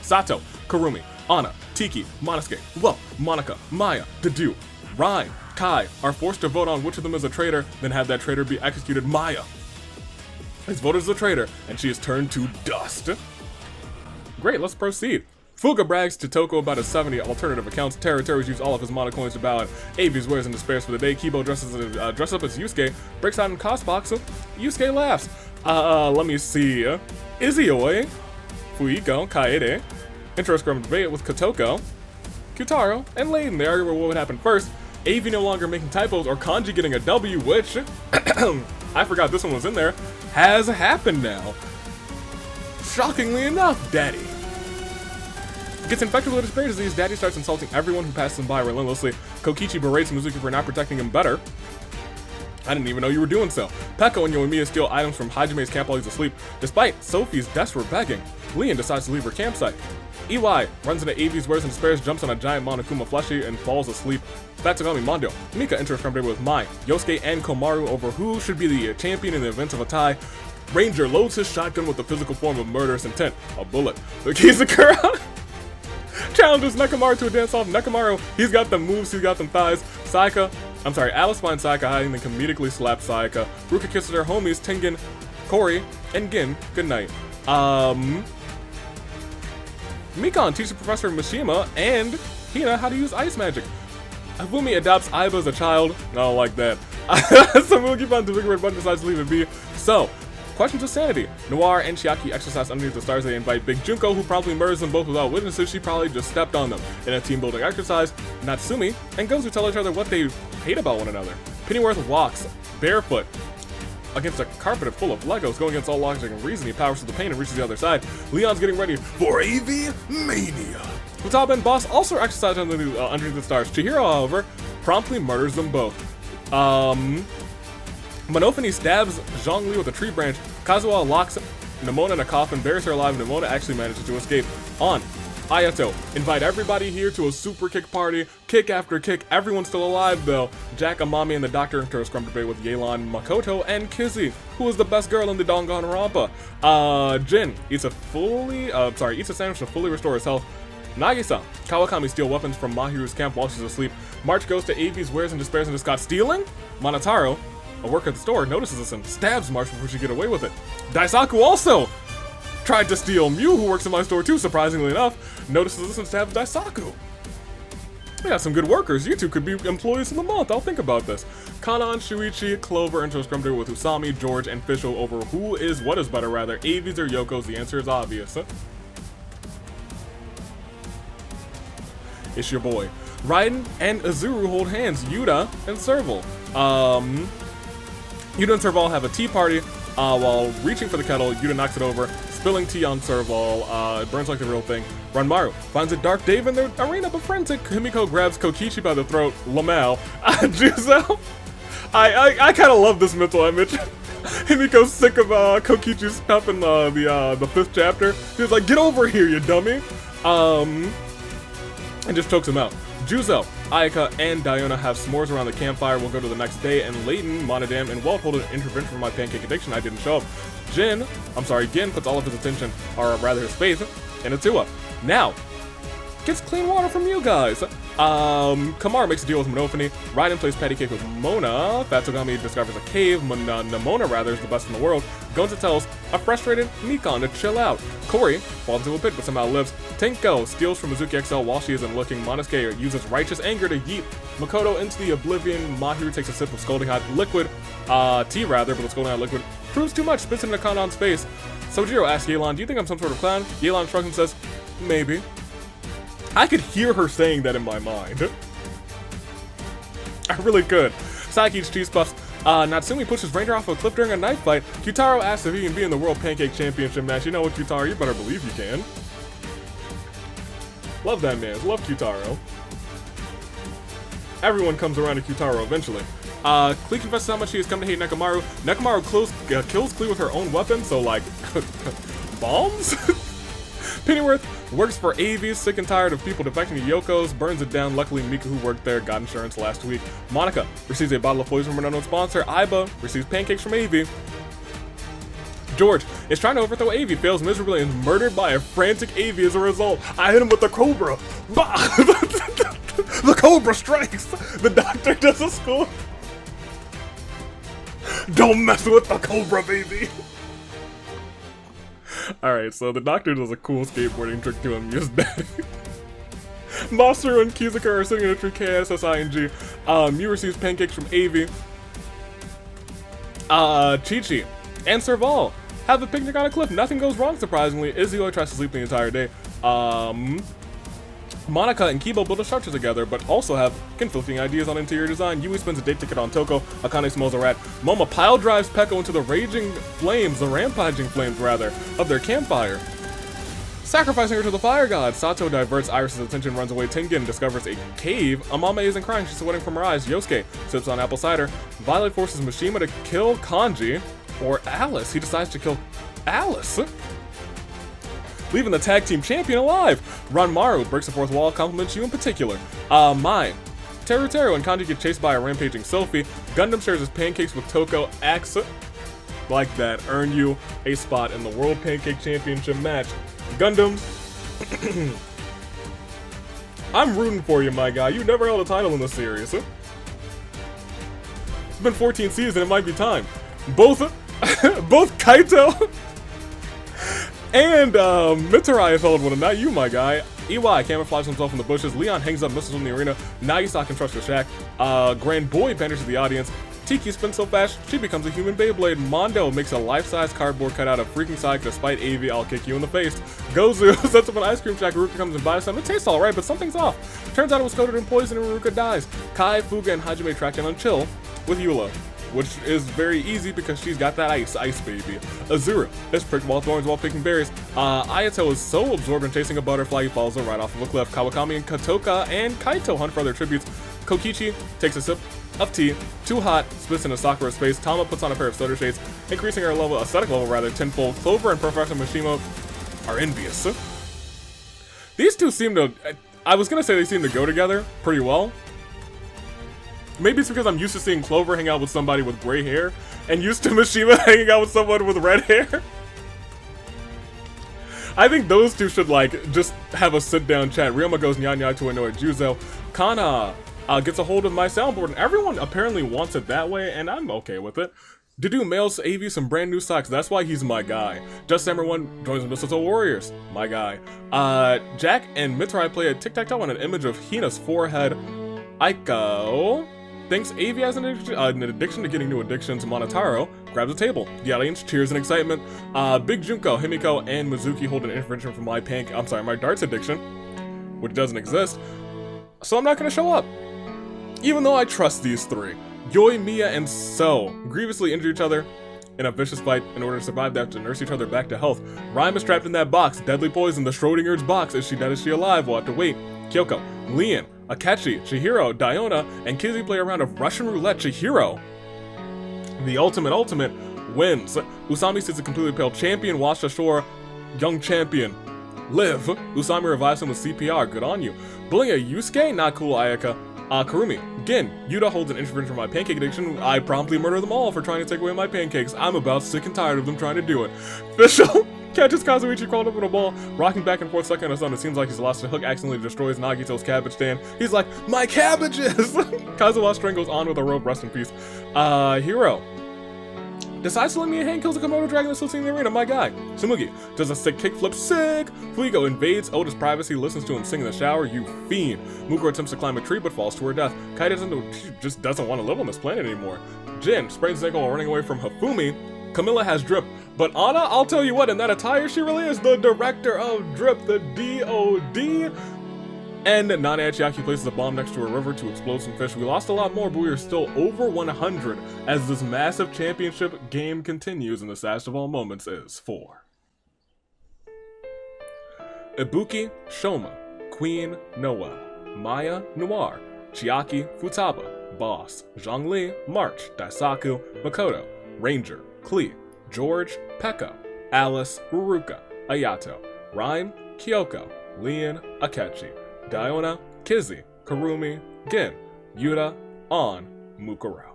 Sato, Kurumi, Anna, Tiki, Monosuke, Monica, Maya, Dedu, Ryan, Kai are forced to vote on which of them is a traitor, then have that traitor be executed. Maya is voted as a traitor, and she is turned to dust. Great, let's proceed. Fuga brags to Toko about his 70 alternative accounts. Terry's used all of his mana coins to bow out. AV's wears and despairs for the day. Kibo dresses up as Yusuke, breaks out in Cosbox. Yusuke laughs. Let me see. Izioi, Fuiko, Kaede, intro scrum debate with Kotoko, Kyutaro, and Layden. They argue over what would happen first. AV no longer making typos or Kanji getting a W, which, I forgot this one was in there, has happened now. Shockingly enough, Daddy gets infected with a spirit disease. Daddy starts insulting everyone who passes him by relentlessly. Kokichi berates Mizuki for not protecting him better. I didn't even know you were doing so. Peko and Yoimiya steal items from Hajime's camp while he's asleep. Despite Sophie's desperate begging, Leon decides to leave her campsite. EY runs into AV's wares and spares, jumps on a giant Monokuma plushie, and falls asleep. Fatsugami Mondo. Mika enters from with Mai, Yosuke, and Komaru over who should be the champion in the event of a tie. Ranger loads his shotgun with the physical form of murderous intent, a bullet. Kizakura challenges Nekomaru to a dance-off. Nekomaru, he's got the moves, he's got them thighs. Alice finds Sayaka hiding and comedically slaps Sayaka. Ruka kisses her homies, Tengen, Kori, and Gin. Good night. Mikon teaches Professor Mishima and Hina how to use ice magic. Hifumi adopts Aiba as a child. I don't like that. Samugi finds the big red button, decides to leave it be. So, questions of sanity. Noir and Chiaki exercise underneath the stars. They invite Big Junko, who probably murders them both without witnesses. She probably just stepped on them. In a team building exercise, Natsumi and Gozu tell each other what they hate about one another. Pennyworth walks barefoot against a carpet full of Legos, going against all logic and reason. He powers through the pain and reaches the other side. Leon's getting ready for AV Mania. Futaba and Boss also exercise underneath the stars. Chihiro, however, promptly murders them both. Monofony stabs Zhongli with a tree branch. Kazuha locks Nimona in a coffin, buries her alive. Nimona actually manages to escape. On Ayato, invite everybody here to a super kick party. Kick after kick, everyone's still alive though. Jack, Amami, and the doctor enter a scrum debate with Yelan, Makoto, and Kizzy, who is the best girl in the Danganronpa. Jin eats a sandwich to fully restore his health. Nagisa, Kawakami steal weapons from Mahiru's camp while she's asleep. March goes to AV's wares and despairs and just got stealing. Monotaro, a worker at the store, notices this and stabs March before she get away with it. Daisaku also tried to steal. Mew, who works in my store too, surprisingly enough, notices this and stabs Daisaku. We got some good workers. You two could be employees of the month. I'll think about this. Kanan, Shuichi, Clover enter a scrum debate with Usami, George, and Fischl over what is better rather, AV's or Yoko's. The answer is obvious. It's your boy. Raiden and Azuru hold hands. Yuta and Serval. Yuta and Serval have a tea party. While reaching for the kettle, Yuta knocks it over, spilling tea on Serval. It burns like the real thing. Ranmaru finds a dark Dave in their arena, befriends it. Himiko grabs Kokichi by the throat. Lamau. Juzo. I kind of love this mental image. Himiko's sick of Kokichi's stuff in the 5th chapter. He was like, "Get over here, you dummy!" And just chokes him out. Juzo, Ayaka, and Diona have s'mores around the campfire. We'll go to the next day, and Layden, Monodam, and Walt hold an intervention for my pancake addiction. I didn't show up. Gin puts all of his attention, or rather his faith, in Atua. Now, gets clean water from you guys. Kamar makes a deal with Monofony. Raiden plays patty cake with Mona. Fatsugami discovers a cave. Nimona, rather, is the best in the world. Gonza tells a frustrated Nikon to chill out. Kori falls into a pit but somehow lives. Tenko steals from Mizuki XL while she isn't looking. Monosuke uses righteous anger to yeet Makoto into the oblivion. Mahiru takes a sip of scalding hot liquid. Tea rather, but the scalding hot liquid proves too much, spits into Kanan's face. Sojiro asks Yelan, "Do you think I'm some sort of clown?" Yelan shrugs and says, "Maybe." I could hear her saying that in my mind. really could. Saki eats cheese puffs. Natsumi pushes Ranger off a cliff during a knife fight. Kyutaro asks if he can be in the World Pancake Championship match. You know what, Kyutaro? You better believe you can. Love that man. Love Kyutaro. Everyone comes around to Kyutaro eventually. Klee confesses how much she has come to hate Nekomaru. Nekomaru kills Klee with her own weapon, so like, bombs? Pennyworth works for AV, sick and tired of people defecting to Yoko's, burns it down. Luckily, Mika, who worked there, got insurance last week. Monica receives a bottle of poison from an unknown sponsor. Aiba receives pancakes from AV. George is trying to overthrow AV, fails miserably, and is murdered by a frantic AV as a result. I hit him with the Cobra. Bah! The Cobra strikes. The doctor does a school. Don't mess with the Cobra, baby. Alright, so the doctor does a cool skateboarding trick to amuse Daddy. Masaru and Kizuka are sitting in a tree, KSSING. Mew receives pancakes from AV. Chi-Chi and Serval have a picnic on a cliff. Nothing goes wrong, surprisingly. Izzy tries to sleep the entire day. Monica and Kibo build a structure together, but also have conflicting ideas on interior design. Yui spends a date ticket on Toko. Akane smells a rat. Moma pile drives Peko into the rampaging flames, of their campfire, sacrificing her to the fire god. Sato diverts Iris' attention, runs away. Tengen discovers a cave. Amame isn't crying, she's sweating from her eyes. Yosuke sips on apple cider. Violet forces Mishima to kill Kanji, or Alice. He decides to kill Alice, leaving the tag team champion alive. Ranmaru breaks the fourth wall, compliments you in particular. Mai, Teru and Kanji get chased by a rampaging Sophie. Gundam shares his pancakes with Toko. Axe like that earn you a spot in the World Pancake Championship match. Gundam, I'm rooting for you, my guy. You never held a title in this series. It's been 14 seasons, it might be time. Both Kaito and Mitarai has held one, and not you, my guy. EY camouflages himself in the bushes. Leon hangs up missiles in the arena. Nagisa constructs a shack. Grand Boy panders to the audience. Tiki spins so fast, she becomes a human Beyblade. Mondo makes a life-size cardboard cutout of freaking Psyche despite AV, I'll kick you in the face. Gozu sets up an ice cream shack. Ruka comes and buys some. It tastes alright, but something's off. Turns out it was coated in poison and Ruka dies. Kai, Fuga, and Hajime track down on Chill with Eula, which is very easy because she's got that ice baby. Azura is pricked while thorns while picking berries. Ayato is so absorbed in chasing a butterfly he falls right off of a cliff. Kawakami and Katoka and Kaito hunt for other tributes. Kokichi takes a sip of tea. Too hot, splits into Sakura's face. Tama puts on a pair of stutter shades, increasing her aesthetic level tenfold. Clover and Professor Mishima are envious. These two seem to, I was gonna say they seem to go together pretty well. Maybe it's because I'm used to seeing Clover hang out with somebody with gray hair, and used to Mishima hanging out with someone with red hair. I think those two should, like, just have a sit-down chat. Ryoma goes nya to annoy Juzo. Kana gets a hold of my soundboard, and everyone apparently wants it that way, and I'm okay with it. Dedu mails AV some brand new socks, that's why he's my guy. Just Summer 1 joins the Mistletoe Warriors, my guy. Jack and Mitarai play a tic-tac-toe on an image of Hina's forehead. Aiko thinks AV has an addiction to getting new addictions. Monotaro grabs a table. The audience cheers in excitement. Big Junko, Himiko, and Mizuki hold an intervention from my darts addiction, which doesn't exist, so I'm not gonna show up. Even though I trust these three. Yoi, Mia, and So grievously injure each other in a vicious fight. In order to survive, they have to nurse each other back to health. Rhyme is trapped in that box. Deadly poison, the Schrodinger's box. Is she dead? Is she alive? We'll have to wait. Kyoko, Leon, Akachi, Chihiro, Diona, and Kizzy play a round of Russian roulette. Chihiro, the ultimate wins. Usami sees a completely pale champion washed ashore. Young champion, live. Usami revives him with CPR. Good on you. Bullying a Yusuke? Not cool, Ayaka. Karumi, Gin, Yuta holds an intervention for my pancake addiction. I promptly murder them all for trying to take away my pancakes. I'm about sick and tired of them trying to do it. Fischl catches Kazuichi crawled up in a ball, rocking back and forth, stuck in a sun. It seems like he's lost a hook, accidentally destroys Nagito's cabbage stand. He's like, my cabbages! Kazuha strangles on with a rope, rest in peace. Hiro decides to lend me a hand, kills a Komodo dragon that's still sitting in the arena, my guy. Tsumugi does a sick kickflip, sick! Fuigo invades Oda's privacy, listens to him sing in the shower, you fiend. Mukuro attempts to climb a tree but falls to her death. Kai just doesn't want to live on this planet anymore. Jin sprains his ankle while running away from Hifumi. Camilla has drip, but Anna, I'll tell you what, in that attire she really is the director of drip, the DOD. And Nana Achiaki places a bomb next to a river to explode some fish. We lost a lot more, but we are still over 100 as this massive championship game continues, and the saddest of all moments is 4. Ibuki Shoma, Queen Noah, Maya Noir, Chiaki Futaba, Boss, Zhongli, March, Daisaku, Makoto, Ranger, Klee, George, Pekka, Alice, Ruruka, Ayato, Rhyme, Kyoko, Leon, Akechi, Diona, Kizzy, Karumi, Gin, Yuta, On, Mukuro.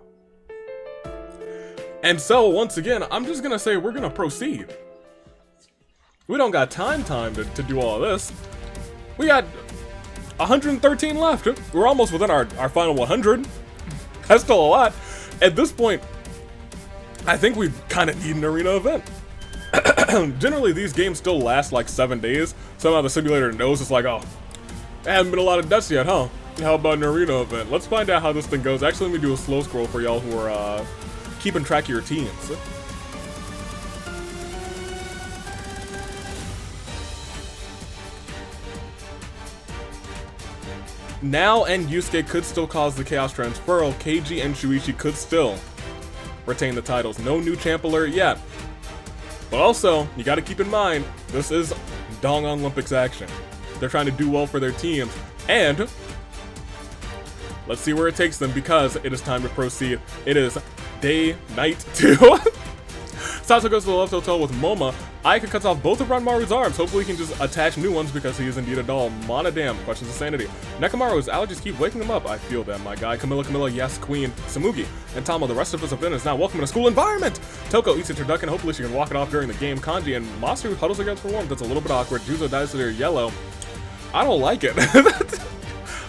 And so, once again, I'm just gonna say we're gonna proceed. We don't got time to do all this. We got 113 left. We're almost within our final 100. That's still a lot. At this point, I think we kind of need an arena event. Generally, these games still last like 7 days. Somehow the simulator knows it's like, oh, there haven't been a lot of deaths yet, huh? How about an arena event? Let's find out how this thing goes. Actually, let me do a slow scroll for y'all who are keeping track of your teams. Now and Yusuke could still cause the Chaos Transferal. Keiji and Shuichi could still retain the titles. No new champ alert yet. But also, you gotta keep in mind, this is Dangan-lympics action. They're trying to do well for their teams. And let's see where it takes them, because it is time to proceed. It is night 2. Sato goes to the left hotel with Moma. Aika cuts off both of Ranmaru's arms. Hopefully he can just attach new ones because he is indeed a doll. Monodam questions his sanity. Nekamaru's allergies keep waking him up. I feel that, my guy. Camilla, yes, Queen. Samugi and Tama, the rest of us have been, is now welcome in a school environment. Toko eats a turducken. Hopefully she can walk it off during the game. Kanji and Masaru huddles against for warmth. That's a little bit awkward. Juzo dies to their yellow. I don't like it.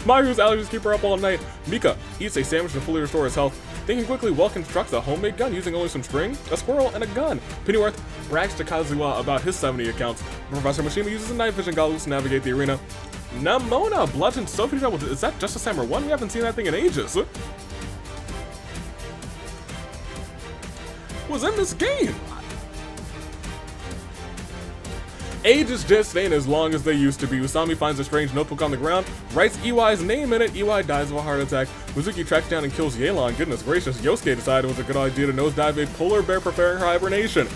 Mayu's allergies keep her up all night. Mika eats a sandwich to fully restore his health. Thinking quickly, Well constructs a homemade gun using only some string, a squirrel, and a gun. Pennyworth brags to Kazuha about his 70 accounts. Professor Mishima uses a night vision goggles to navigate the arena. Namona bludgeons Sophie to is that Justice Hammer 1? We haven't seen that thing in ages. Was in this game. Ages just ain't as long as they used to be. Usami finds a strange notebook on the ground, writes Iwai's name in it. Iwai dies of a heart attack. Mizuki tracks down and kills Yelan. Goodness gracious, Yosuke decided it was a good idea to nosedive a polar bear preparing for hibernation.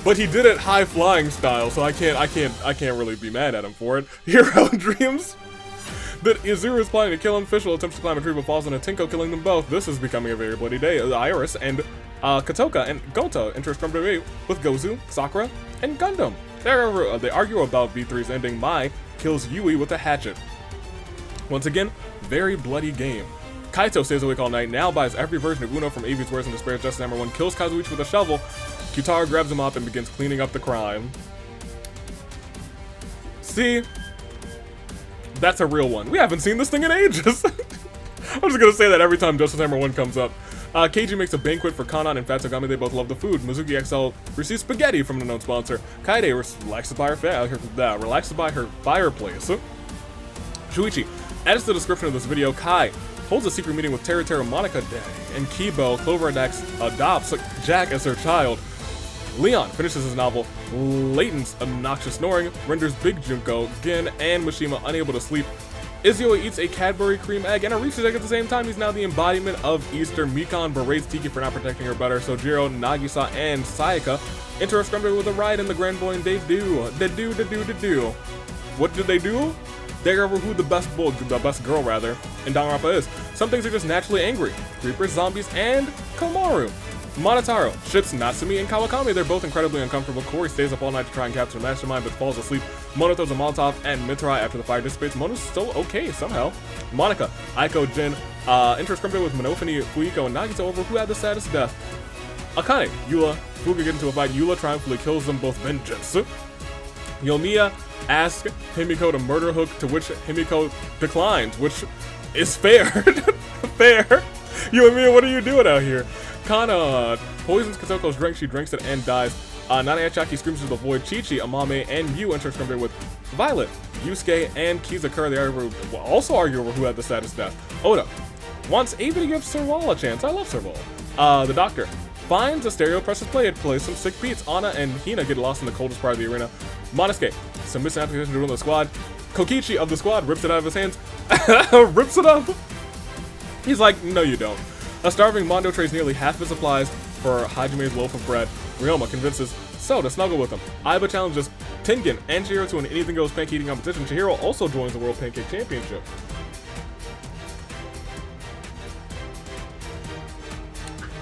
But he did it high flying style, so I can't really be mad at him for it. Hero dreams that Izuru is planning to kill him. Fischl attempts to climb a tree but falls on a Tinko, killing them both. This is becoming a very bloody day. Iris and Katoka and Gota enter Scrum debate with Gozu, Sakura, and Gundam. They argue about V3's ending. Mai kills Yui with a hatchet. Once again, very bloody game. Kaito stays awake all night, now buys every version of Uno from AV's wares and despairs Justice Hammer 1, kills Kazuichi with a shovel. Kyutaro grabs him up and begins cleaning up the crime. See? That's a real one. We haven't seen this thing in ages. I'm just gonna say that every time Justice Hammer 1 comes up. Keiji makes a banquet for Kanan and Fatsugami. They both love the food. Mizuki XL receives spaghetti from an unknown sponsor. Kaede relaxes by her fireplace. Shuichi adds to the description of this video. Kai holds a secret meeting with Teru Monica Day, and Kibo Clover adopts Jack as her child. Leon finishes his novel. Layton's obnoxious snoring renders Big Junko, Gin, and Mishima unable to sleep. Izio eats a Cadbury cream egg and a Reese's egg at the same time. He's now the embodiment of Easter. Mikan berates Tiki for not protecting her better. Sojiro, Nagisa, and Sayaka enter a scrum with a ride in the Grand Boy, and they do. What did they do? They go over who the best girl in Danganronpa is. Some things are just naturally angry. Creepers, zombies, and Komaru. Monotaro ships Natsumi and Kawakami. They're both incredibly uncomfortable. Kori stays up all night to try and capture the Mastermind, but falls asleep. Mono throws a Molotov and Mitrai after the fire dissipates. Mono's still okay somehow. Monica, Aiko, Jin, enter scrum with Monofini, Fuiko, and Nagisa over who had the saddest death. Akane, Eula, Fuga get into a fight. Eula triumphantly kills them both vengeance. Yomiya asks Himiko to murder Hook, to which Himiko declines, which is fair. Fair. Yomiya, what are you doing out here? Kana poisons Katoko's drink, she drinks it and dies. Nana Achaki screams to the void. Chi-Chi, Amame, and Yu enter scrum with Violet, Yusuke, and Kizakura. They also argue over who had the saddest death. Oda wants Ava to give Serval a chance. I love Serval. The Doctor finds a stereo precious play. It plays some sick beats. Anna and Hina get lost in the coldest part of the arena. Monosuke submits an application to rule the squad. Kokichi of the squad rips it out of his hands. Rips it up. He's like, no you don't. A starving Mondo trades nearly half his supplies for Hajime's loaf of bread. Ryoma convinces So to snuggle with him. Aiba challenges Tengen and Chihiro to an anything goes pancake eating competition. Chihiro also joins the World Pancake Championship.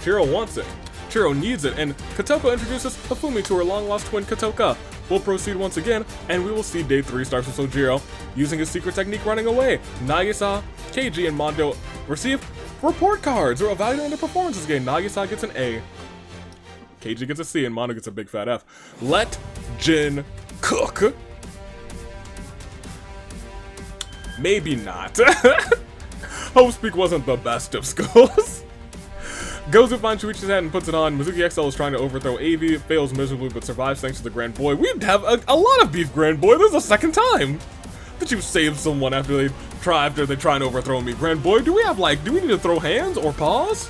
Chihiro wants it. Chihiro needs it, and Kotoko introduces Hifumi to her long-lost twin Kotoka. We'll proceed once again, and we will see Day 3 starts with Sojiro using his secret technique running away. Nagisa, Keiji, and Mondo receive report cards or evaluating their performances game. Nagisa gets an A. Keiji gets a C, and Mondo gets a big fat F. Let Jin cook. Maybe not. Homespeak wasn't the best of schools. Gozu finds Shuichi's hat and puts it on. Mizuki XL is trying to overthrow AV, fails miserably but survives thanks to the Grand Boy. We'd have a lot of beef, Grand Boy. This is the second time that you've saved someone after they try and overthrow me. Grand Boy, do we need to throw hands or paws?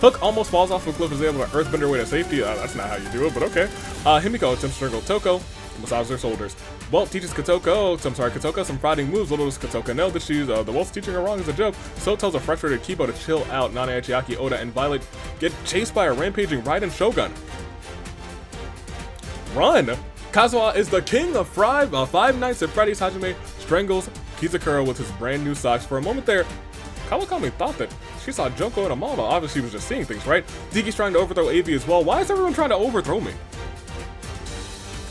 Hook almost falls off the cliff and is able to earthbend her way to safety. That's not how you do it, but okay. Himiko attempts to strangle Toko, massage their shoulders. Walt teaches Kotoka some fighting moves. Little does Kotoka know that the Walt's teaching her wrong is a joke. So tells a frustrated Kibo to chill out. Nana, Chiaki, Oda, and Violet get chased by a rampaging Raiden Shogun. Run! Kazuha is the king of Five Nights at Freddy's. Hajime strangles Kizakura with his brand new socks. For a moment there, Kawakami thought that she saw Junko and Amama. Obviously, she was just seeing things, right? Diki's trying to overthrow AV as well. Why is everyone trying to overthrow me?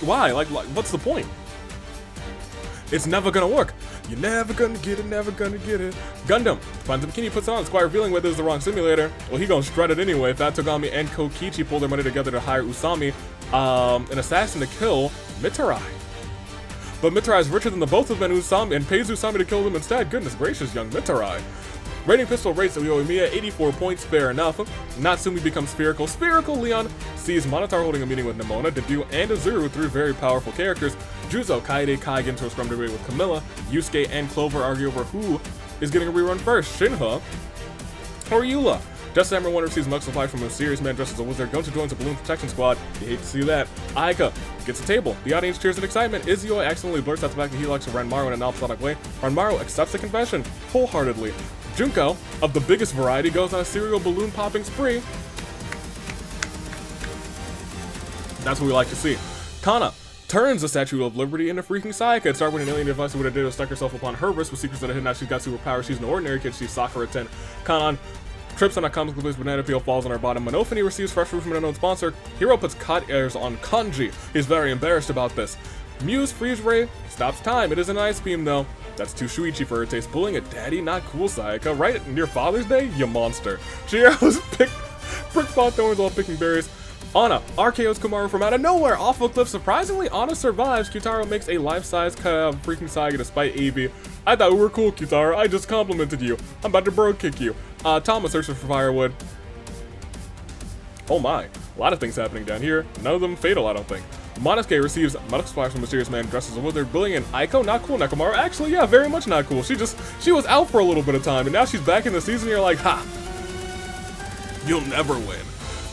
Why? Like what's the point? It's never gonna work. You're never gonna get it, never gonna get it. Gundam finds a bikini, puts it on, Squire revealing whether it's the wrong simulator. Well, he gonna strut it anyway. Fat Togami and Kokichi pull their money together to hire Usami, an assassin to kill Mitarai. But Mitarai is richer than the both of them and Usami, and pays Usami to kill them instead. Goodness gracious, young Mitarai. Rating pistol rates Uyoimiya 84 points, fair enough. Natsumi becomes spherical. Leon sees Monotauro holding a meeting with Nemona, Debu, and Azuru, three very powerful characters. Juzo, Kaede, Kai get into a scrum debate with Camilla. Yusuke and Clover argue over who is getting a rerun first, Shinha or Eula. Just as everyone receives milk supply from a mysterious man dressed as a wizard. Gonta joins a balloon protection squad. You hate to see that. Aika gets a table. The audience cheers in excitement. Izio accidentally blurts out the fact that he likes Ranmaru in an episodic way. Ranmaru accepts the confession wholeheartedly. Junko, of the biggest variety, goes on a serial balloon popping spree. That's what we like to see. Kana turns the Statue of Liberty into freaking Sayaka. It started when an alien device would have did stuck herself upon her wrist with secrets that are hidden. Now she's got superpowers. She's an ordinary kid. She's Sakura 10. Kanan trips on a comic book banana peel, falls on her bottom. Monofony receives fresh fruit from an unknown sponsor. Hero puts cod airs on Kanji. He's very embarrassed about this. Muse freeze ray stops time. It is an ice beam though. That's too Shuichi for her taste. Pulling a daddy, not cool, Sayaka. Right near Father's Day? You monster. Chihiro's brick ball thorns while picking berries. Anna RKO's Kumaru from out of nowhere off a cliff. Surprisingly, Anna survives. Kyutaro makes a life-size freaking Sayaka despite AV. I thought we were cool, Kyutaro. I just complimented you. I'm about to bro kick you. Thomas searches for firewood. Oh my. A lot of things happening down here. None of them fatal, I don't think. Monosuke receives medical supplies from a mysterious man dressed as a wizard. Billy and Aiko, not cool. Nekomaru, actually, yeah, very much not cool. She was out for a little bit of time, and now she's back in the season. You're like, ha, you'll never win.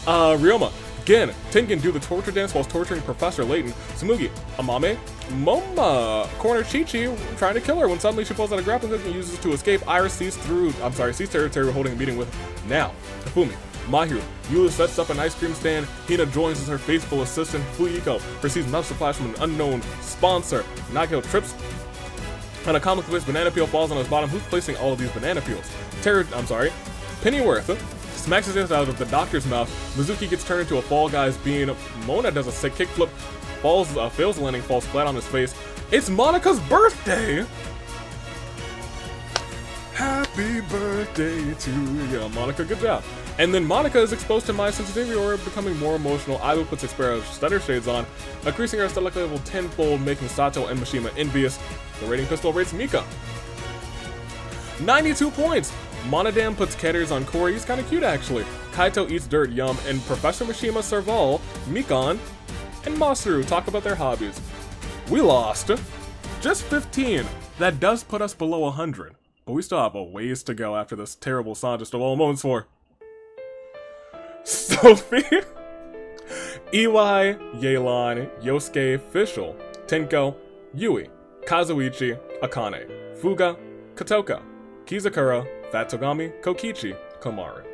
Ryoma, again, Tengen do the torture dance whilst torturing Professor Layton. Tsumugi, Amame, Moma, corner Chi-Chi, trying to kill her when suddenly she pulls out a grappling hook and uses it to escape. Iris sees territory we're holding a meeting with now. Hifumi, Mahiru, Eula sets up an ice cream stand. Hina joins as her faithful assistant. Fuyiko receives enough supplies from an unknown sponsor. Nagito trips on a comic book banana peel, falls on his bottom. Who's placing all of these banana peels? Pennyworth smacks his ass out of the doctor's mouth. Mizuki gets turned into a Fall Guys bean. Mona does a sick kickflip, fails the landing, falls flat on his face. It's Monika's birthday! Happy birthday to you, Monika, good job. And then Monika is exposed to my sensitivity or becoming more emotional. Aiba puts Xpero's stutter shades on, increasing her aesthetic level tenfold, making Sato and Mishima envious. The rating pistol rates Mika 92 points. Monodam puts Ketters on Corey. He's kind of cute, actually. Kaito eats dirt, yum. And Professor Mishima, Serval, Mikon, and Masaru talk about their hobbies. We lost. Just 15. That does put us below 100. But we still have a ways to go after this terrible song just of all moments for Sophie, Iwai, Yelan, Yosuke, Fischl, Tenko, Yui, Kazuichi, Akane, Fuga, Kotoka, Kizakura, Fat Togami, Kokichi, Komaru.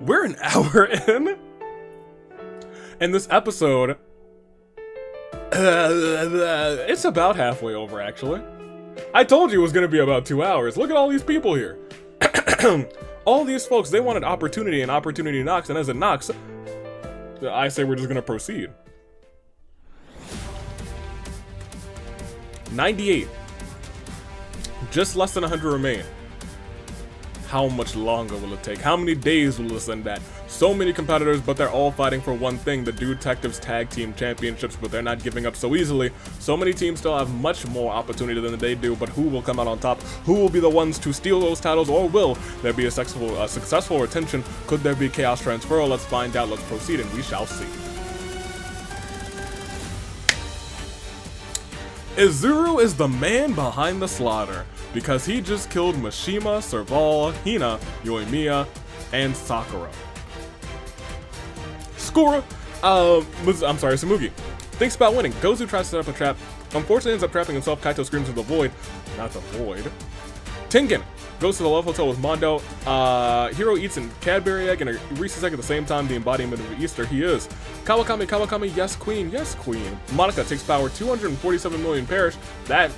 We're an hour in, and this episode, it's about halfway over, actually. I told you it was going to be about 2 hours. Look at all these people here. All these folks, they wanted opportunity, and opportunity knocks, and as it knocks, I say we're just going to proceed. 98. Just less than 100 remain. How much longer will it take? How many days will this end at? So many competitors, but they're all fighting for one thing, the Detectives Tag Team Championships, but they're not giving up so easily. So many teams still have much more opportunity than they do, but who will come out on top? Who will be the ones to steal those titles, or will there be a successful retention? Could there be chaos transfer? Let's find out, let's proceed, and we shall see. Izuru is the man behind the slaughter, because he just killed Mishima, Serval, Hina, Yoimiya, and Sakura. Samugi thinks about winning. Gozu tries to set up a trap. Unfortunately ends up trapping himself. Kaito screams in the void. Not the void. Tengen goes to the Love Hotel with Mondo. Hiro eats a Cadbury egg and a Reese's egg at the same time. The embodiment of Easter he is. Kawakami, yes queen, yes queen. Monica takes power. 247 million perish. That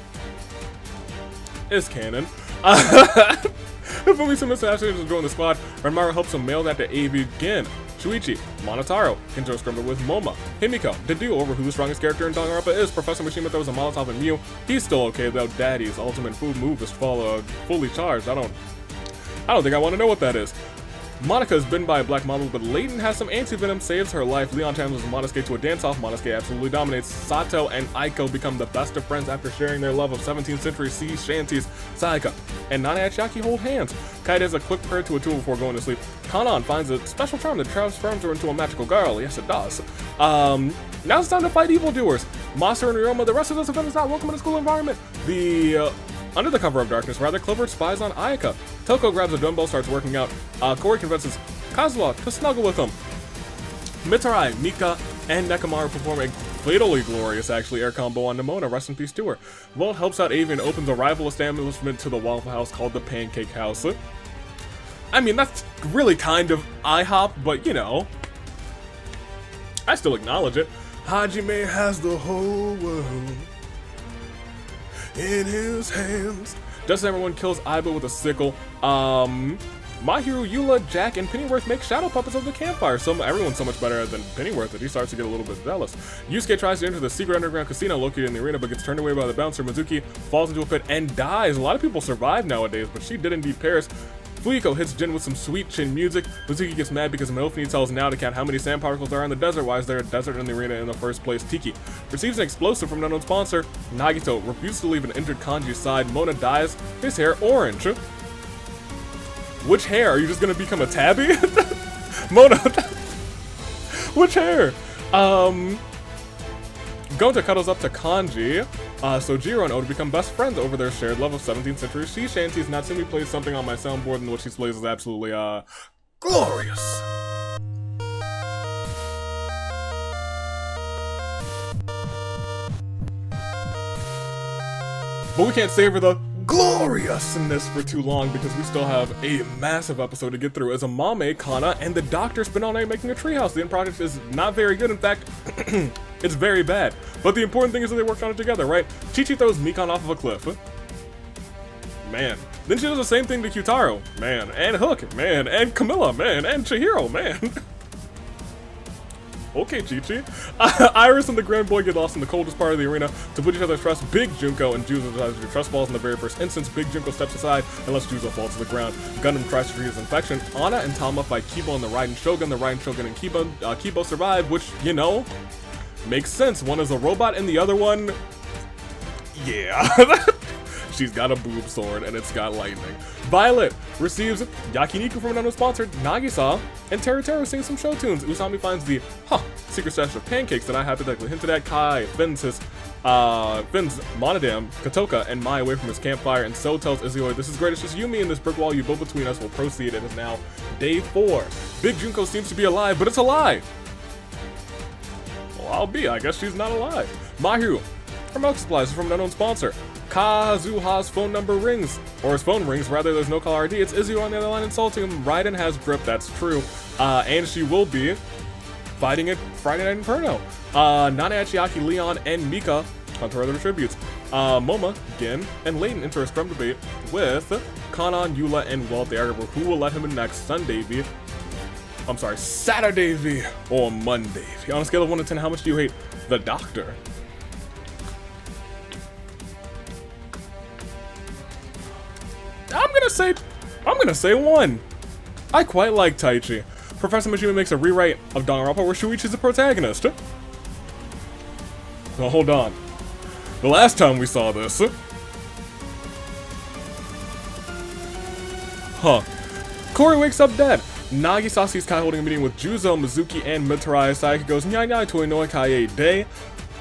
is canon. Fumi submits to Ashley to join the squad. Ranmaru helps him mail that to AV again. Shuichi, Monotaro, Kinjo scramble with Moma, Himiko, Dedu over who the strongest character in Danganronpa is. Professor Mishima throws a Molotov at Mew. He's still okay though. Daddy's ultimate food move is fully charged. I don't think I want to know what that is. Monica is bitten by a black mamba, but Layton has some anti-venom, saves her life. Leon challenges Monosuke to a dance-off. Monosuke absolutely dominates. Sato and Aiko become the best of friends after sharing their love of 17th century sea shanties. Sayaka and Nana Achaki hold hands. Kai does a quick prayer to a tool before going to sleep. Kanan finds a special charm that transforms her into a magical girl. Yes, it does. Now it's time to fight evildoers. Master and Ryoma, the rest of this event is not welcome in a school environment. Under the cover of darkness, rather clever spies on Ayaka. Toko grabs a dumbbell, starts working out. Corey convinces Kazuha to snuggle with him. Mitarai, Mika, and Nekomaru perform a fatally glorious, air combo on Nimona. Rest in peace to her. Volt helps out Avi and opens a rival establishment to the Waffle House called the Pancake House. I mean, that's really kind of IHOP, but you know, I still acknowledge it. Hajime has the whole world in his hands. Just as everyone kills Aiba with a sickle, Mahiru, Eula, Jack, and Pennyworth make shadow puppets of the campfire. Everyone's so much better than Pennyworth that he starts to get a little bit jealous. Yusuke tries to enter the secret underground casino located in the arena, but gets turned away by the bouncer. Mizuki falls into a pit and dies. A lot of people survive nowadays, but she did indeed perish. Fuyuko hits Jin with some sweet chin music. Mizuki gets mad because Melfini tells Nao to count how many sand particles there are in the desert. Why is there a desert in the arena in the first place? Tiki receives an explosive from an unknown sponsor. Nagito refuses to leave an injured Kanji's side. Mona dyes. His hair orange. Which hair? Are you just gonna become a tabby? Mona, which hair? Gonta cuddles up to Kanji. Sojiro and Oda become best friends over their shared love of 17th century sea shanties. Natsumi plays something on my soundboard, and what she plays is absolutely, glorious. But we can't savor the gloriousness for too long because we still have a massive episode to get through as Amame, Kana, and the doctor spend all night making a treehouse. The end project is not very good. In fact, it's very bad. But the important thing is that they worked on it together, right? Chi-Chi throws Mikan off of a cliff. Man. Then she does the same thing to Kyutaro. Man. And Hook. Man. And Camilla. Man. And Chihiro. Man. Okay, Chi-Chi. Iris and the Grand Boy get lost in the coldest part of the arena. To put each other's trust, Big Junko and Juzo decides to trust balls in the very first instance. Big Junko steps aside and lets Juzo fall to the ground. Gundam tries to treat his infection. Anna and Tama fight Kibo and the Raiden Shogun. The Raiden Shogun and Kibo survive, which, you know, makes sense. One is a robot and the other one, yeah. She's got a boob sword and it's got lightning. Violet receives yakiniku from an unknown sponsor, Nagisa, and Teru sings some show tunes. Usami finds the secret stash of pancakes that I hypothetically hinted at. Kai fins Monodam, Kotoka, and Mai away from his campfire, and so tells Izuyoi, "This is great, it's just you, me, and this brick wall you built between us will proceed." It is now day 4. Big Junko seems to be alive, but it's a lie. Well, I'll be. I guess she's not alive. Mahiru. Her milk supplies are from an unknown sponsor. Kazuha's phone number rings. Or his phone rings, rather, there's no caller ID. It's Izuo on the other line insulting him. Raiden has grip, that's true. And she will be fighting at Friday Night Inferno. Nana Achiaki, Leon, and Mika onto other tributes. Moma, Gin, and Layton enter a scrum debate with Kanon, Eula, and Walt. They argue over who will let him in next Saturday V or Monday V. On a scale of 1 to 10, how much do you hate the Doctor? I'm gonna say 1. I quite like Taichi. Professor Majima makes a rewrite of Danganronpa where Shuichi's the protagonist. Well, hold on. The last time we saw this... Corey wakes up dead. Nagisa sees Kai holding a meeting with Juzo, Mizuki, and Mitarai. Sayaka goes nyai nyai to annoy Kaie Day.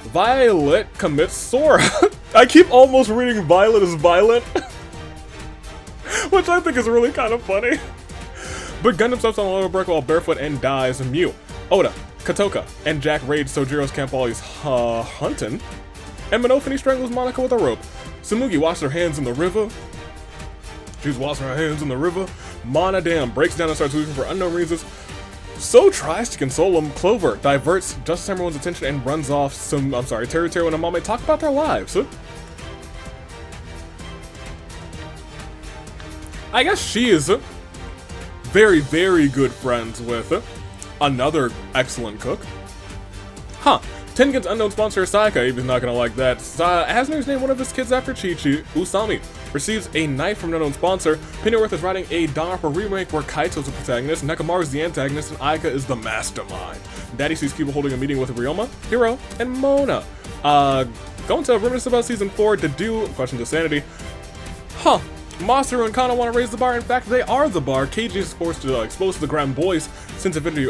Violet commits Sora. I keep almost reading Violet as Violent. Which I think is really kind of funny. But Gundam steps on a lower brick while barefoot and dies. Mew, Oda, Katoka, and Jack raid Sojiro's camp while he's hunting. And Monofini strangles Monica with a rope. Samugi washes her hands in the river. She's washing her hands in the river. Mana Dam breaks down and starts weeping for unknown reasons. So tries to console him. Clover diverts just everyone's attention and runs off. Teru Teru and Amame talk about their lives. I guess she is very, very good friends with another excellent cook. Tengen's unknown sponsor Sayaka, Abe's not gonna like that. Asner's named one of his kids after Chi-Chi. Usami receives a knife from an unknown sponsor. Pennyworth is writing a Danganronpa remake where Kaito's the protagonist, Nekamaru's the antagonist, and Aika is the mastermind. Daddy sees people holding a meeting with Ryoma, Hiro, and Mona. Going to reminisce about season 4 to do questions of sanity. Masaru and Kana want to raise the bar. In fact, they are the bar. Keiji is forced to expose the Grand Boy's sensitivity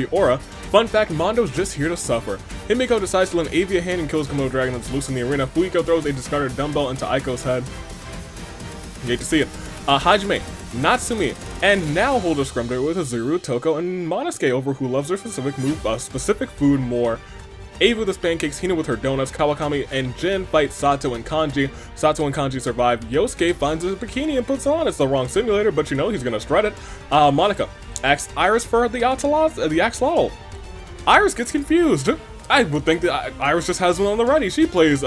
aura. Fun fact, Mondo's just here to suffer. Himiko decides to lend Avi a hand and kills Komodo Dragon that's loose in the arena. Fuiko throws a discarded dumbbell into Aiko's head. You hate to see it. Hajime, Natsumi, and now hold a scrum debate with Azuru, Toko, and Monosuke over who loves their specific food more. Avi with his pancakes, Hina with her donuts, Kawakami and Jin fight Sato and Kanji. Sato and Kanji survive. Yosuke finds his bikini and puts it on. It's the wrong simulator, but you know he's gonna strut it. Monica asks Iris for the axolotl. Iris gets confused. I would think that Iris just has one on the ready. She plays,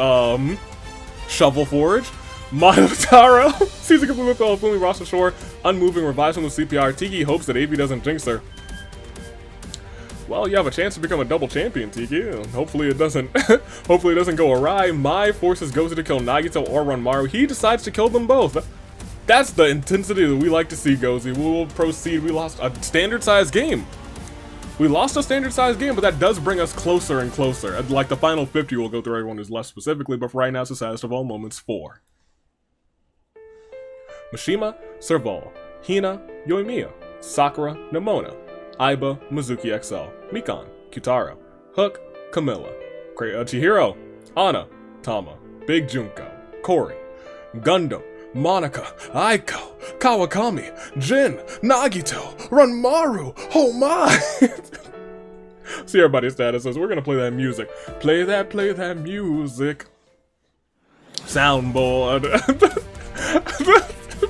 Shovel Forge. Monotaro sees a complete with Fumi Rasa Shore, unmoving, revives him with CPR. Tiki hopes that Avi doesn't jinx her. Well, you have a chance to become a double champion, Tiki. Hopefully it doesn't. Hopefully it doesn't go awry. Mai forces Gozu to kill Nagito or Ranmaru. He decides to kill them both. That's the intensity that we like to see, Gozu. We will proceed. We lost a standard-sized game. We lost a standard-sized game, but that does bring us closer and closer. Like the final 50, we'll go through everyone who's left specifically, but for right now, it's the saddest of all moments. 4. Mishima, Serval, Hina, Yoimiya, Sakura, Nimona, Aiba, Mizuki XL, Mikan, Kyutaro, Hook, Camilla, Chihiro, Anna, Tama, Big Junko, Corey, Gundam, Monica, Aiko, Kawakami, Jin, Nagito, Ranmaru, oh my! See everybody's statuses. We're gonna play that music. Play that music. Soundboard.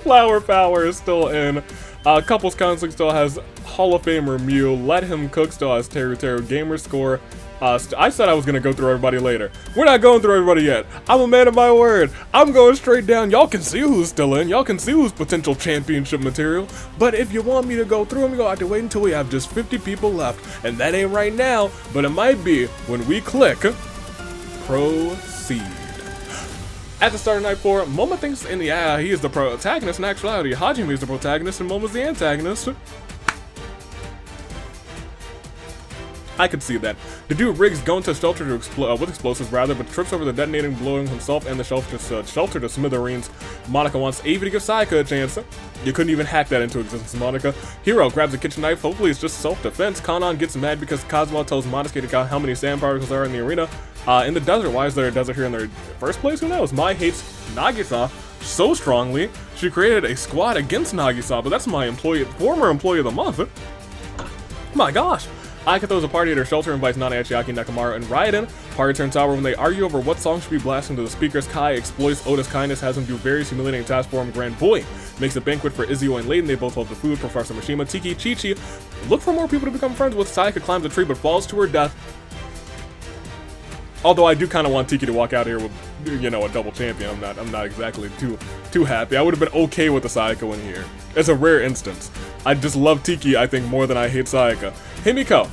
Flower Power is still in. Couples Counseling still has Hall of Famer Mew. Let Him Cook still has Teru Teru. Gamer Score. I said I was gonna go through everybody later. We're not going through everybody yet. I'm a man of my word. I'm going straight down. Y'all can see who's still in. Y'all can see who's potential championship material. But if you want me to go through them, you'll have to wait until we have just 50 people left. And that ain't right now, but it might be when we click proceed. At the start of Night 4, Moma thinks he is the protagonist. In actuality, Hajime is the protagonist and Moma's the antagonist. I could see that. The dude rigs going to shelter to with explosives but trips over the detonating, blowing himself and the shelter to smithereens. Monica wants Avi to give Sayaka a chance. You couldn't even hack that into existence, Monica. Hiro grabs a kitchen knife. Hopefully it's just self-defense. Kanon gets mad because Cosmo tells Monosuke to count how many sand particles there are in the arena. In the desert. Why is there a desert here in the first place? Who knows? Mai hates Nagisa so strongly, she created a squad against Nagisa, but that's my former employee of the month. My gosh. Aika throws a party at her shelter, invites Nana, Chiaki, Nakamura, and Raiden. Party turns sour when they argue over what song should be blasted into the speakers. Kai exploits Oda's kindness, has him do various humiliating tasks for him. Grand Boy makes a banquet for Izio and Layden. They both love the food. Professor Mishima, Tiki, Chi-Chi look for more people to become friends with. Sayaka climbs a tree but falls to her death. Although I do kind of want Tiki to walk out here with, you know, a double champion. I'm not exactly too happy. I would have been okay with the Sayaka win here. It's a rare instance. I just love Tiki, I think, more than I hate Sayaka. Himiko,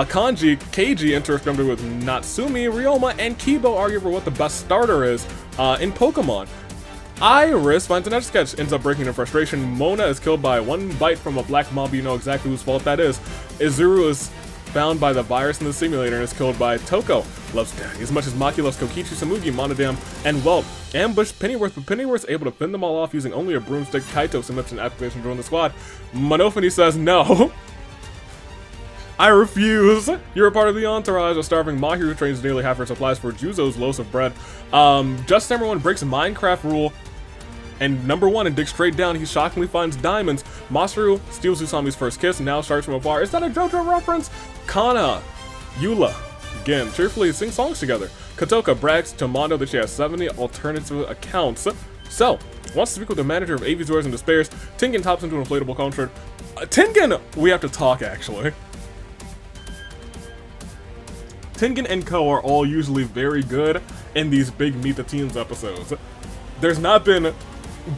Kanji, Keiji interacted with Natsumi, Ryoma, and Kibo argue over what the best starter is in Pokemon. Iris finds an etch-a-sketch, ends up breaking in frustration. Mona is killed by one bite from a black mob. You know exactly whose fault that is. Izuru is found by the virus in the simulator and is killed by Toko. Loves Daddy as much as Maki loves Kokichi, Samugi, Monodam, and Whelp. Ambush Pennyworth, but Pennyworth's able to fend them all off using only a broomstick. Kaito submits an application to join the squad. Monophony says no. I refuse. You're a part of the entourage. A starving Mahiru who trains nearly half her supplies for Juzo's loaves of bread. Just number 1 breaks a Minecraft rule. And number 1 and digs straight down, he shockingly finds diamonds. Masaru steals Usami's first kiss and now starts from afar. Is that a JoJo reference? Kana, Eula, again, cheerfully sing songs together. Kotoka brags to Mondo that she has 70 alternative accounts. So, wants to speak with the manager of AV Tours and despairs. Tengen tops into an inflatable concert. Tengen, we have to talk actually. Tengen and Co are all usually very good in these big Meet the Teams episodes. There's not been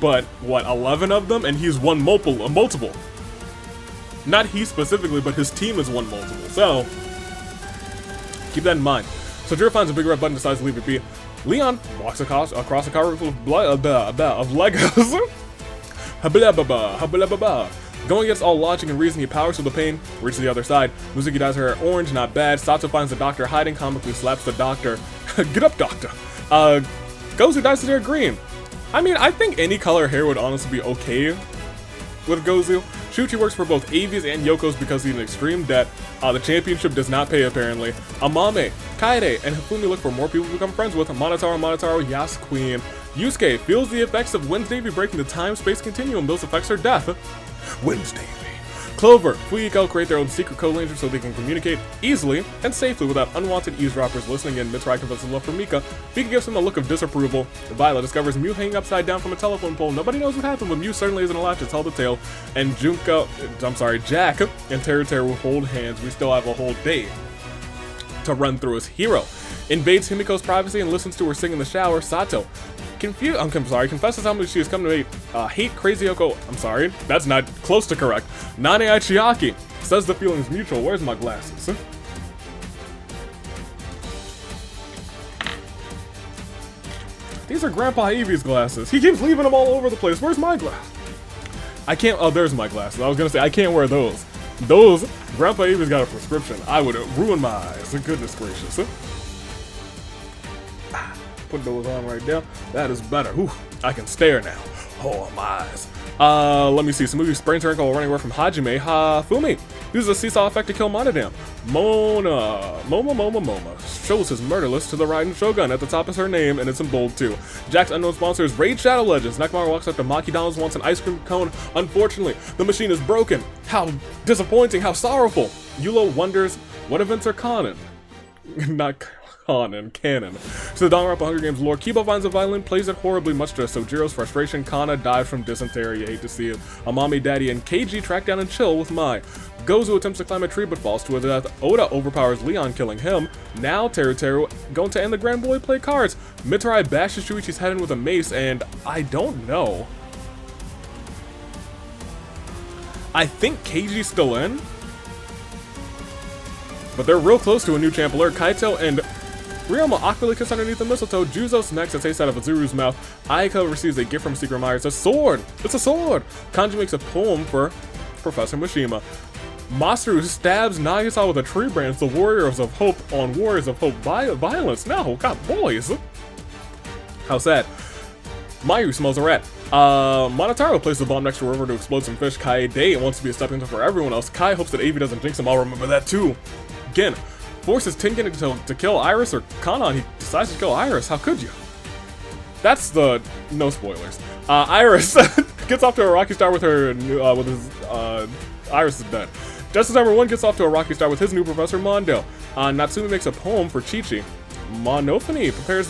but what, 11 of them, and he's won multiple. Not he specifically, but his team has won multiple. So keep that in mind. So Jiro finds a big red button, decides to leave it be. Leon walks across a car full of Legos. Going against all logic and reason, he powers through the pain, reaches the other side. Mizuki dyes her hair orange, not bad. Sato finds the doctor hiding, comically slaps the doctor. Get up, doctor. Gozu dyes his hair green. I mean, I think any color hair would honestly be okay with Gozu. Shuchi works for both Avi's and Yoko's because he's in extreme debt. The championship does not pay, apparently. Amame, Kaede, and Hifumi look for more people to become friends with. Monotaro, Yas Queen. Yusuke feels the effects of Wednesday breaking the time-space continuum. Those effects are death. Wednesday. Clover, Fuyiko create their own secret code language so they can communicate easily and safely without unwanted eavesdroppers listening in. Mitsurai confesses love for Mika. Mika gives him a look of disapproval. Violet discovers Mew hanging upside down from a telephone pole. Nobody knows what happened, but Mew certainly isn't allowed to tell the tale. And Jack and Teru hold hands. We still have a whole day to run through as hero. Invades Himiko's privacy and listens to her sing in the shower. Sato, confesses how much she has come to hate Crazy Yoko. I'm sorry, that's not close to correct. Nane Chiaki says the feeling's mutual. Where's my glasses? These are Grandpa Evie's glasses. He keeps leaving them all over the place. Where's my glass? I can't, oh, there's my glasses. I was gonna say, I can't wear those. Those, Grandpa Evie's got a prescription. I would ruin my eyes. Goodness gracious. Put those on right now. That is better. Whew, I can stare now. Oh, my eyes. Let me see. Samugi sprains her ankle while running away from Hajime. Fumi uses a seesaw effect to kill Monodam. Moma shows his murder list to the Raiden Shogun. At the top is her name, and it's in bold too. Jack's unknown sponsor is Raid Shadow Legends. Nakamura walks up to Maki Donalds, wants an ice cream cone. Unfortunately, the machine is broken. How disappointing, how sorrowful. Yulo wonders what events are canon. Not canon. So the Danganronpa Hunger Games lore, Kibo finds a violin, plays it horribly, much to Sojiro's frustration. Kana dies from dysentery, you hate to see it. Amami, Daddy, and Keiji track down and chill with Mai. Gozu attempts to climb a tree but falls to his death. Oda overpowers Leon, killing him. Now Teru going to end the Grand Boy play cards. Mitsurai bashes Shuichi's head in with a mace, and I don't know. I think Keiji's still in, but they're real close to a new champ alert. Kaito and Ryoma awkwardly kiss underneath the mistletoe. Juzo snacks a taste out of Azuru's mouth. Aika receives a gift from Secret Myers. A sword! It's a sword! Kanji makes a poem for Professor Mishima. Masaru stabs Nagisa with a tree branch. The Warriors of Hope on Warriors of Hope violence. No, God, boys! How sad. Mayu smells a rat. Monotaro places the bomb next to a river to explode some fish. Kaede wants to be a stepping stone for everyone else. Kai hopes that Avi doesn't jinx him. I'll remember that too. Again, forces Tengen to kill Iris, or Kanon, he decides to kill Iris. How could you? That's the no spoilers. Iris gets off to a rocky start with her Iris is dead. Justice Hammer 1 gets off to a rocky start with his new Professor Mondo. Natsumi makes a poem for Chi-Chi. Monophony prepares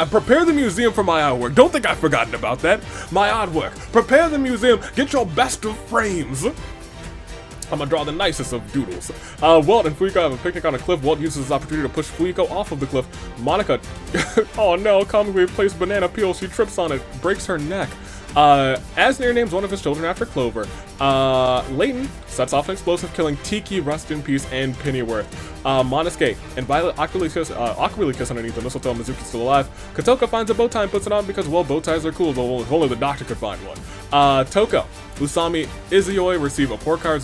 prepare the museum for my artwork. Don't think I've forgotten about that. My artwork. Prepare the museum. Get your best of frames. I'm gonna draw the nicest of doodles. Walt and Fuyuko have a picnic on a cliff. Walt uses this opportunity to push Fuyuko off of the cliff. Monica, oh no, comically placed banana peel. She trips on it, breaks her neck. Asnir names one of his children after Clover. Layton sets off an explosive, killing Tiki, rest in peace, and Pennyworth. Monosuke and Violet awkwardly kiss underneath the mistletoe. Mizuki's still alive. Kotoka finds a bow tie and puts it on because, well, bow ties are cool, though if only the doctor could find one. Toko, Usami, Izuyoi receive report cards.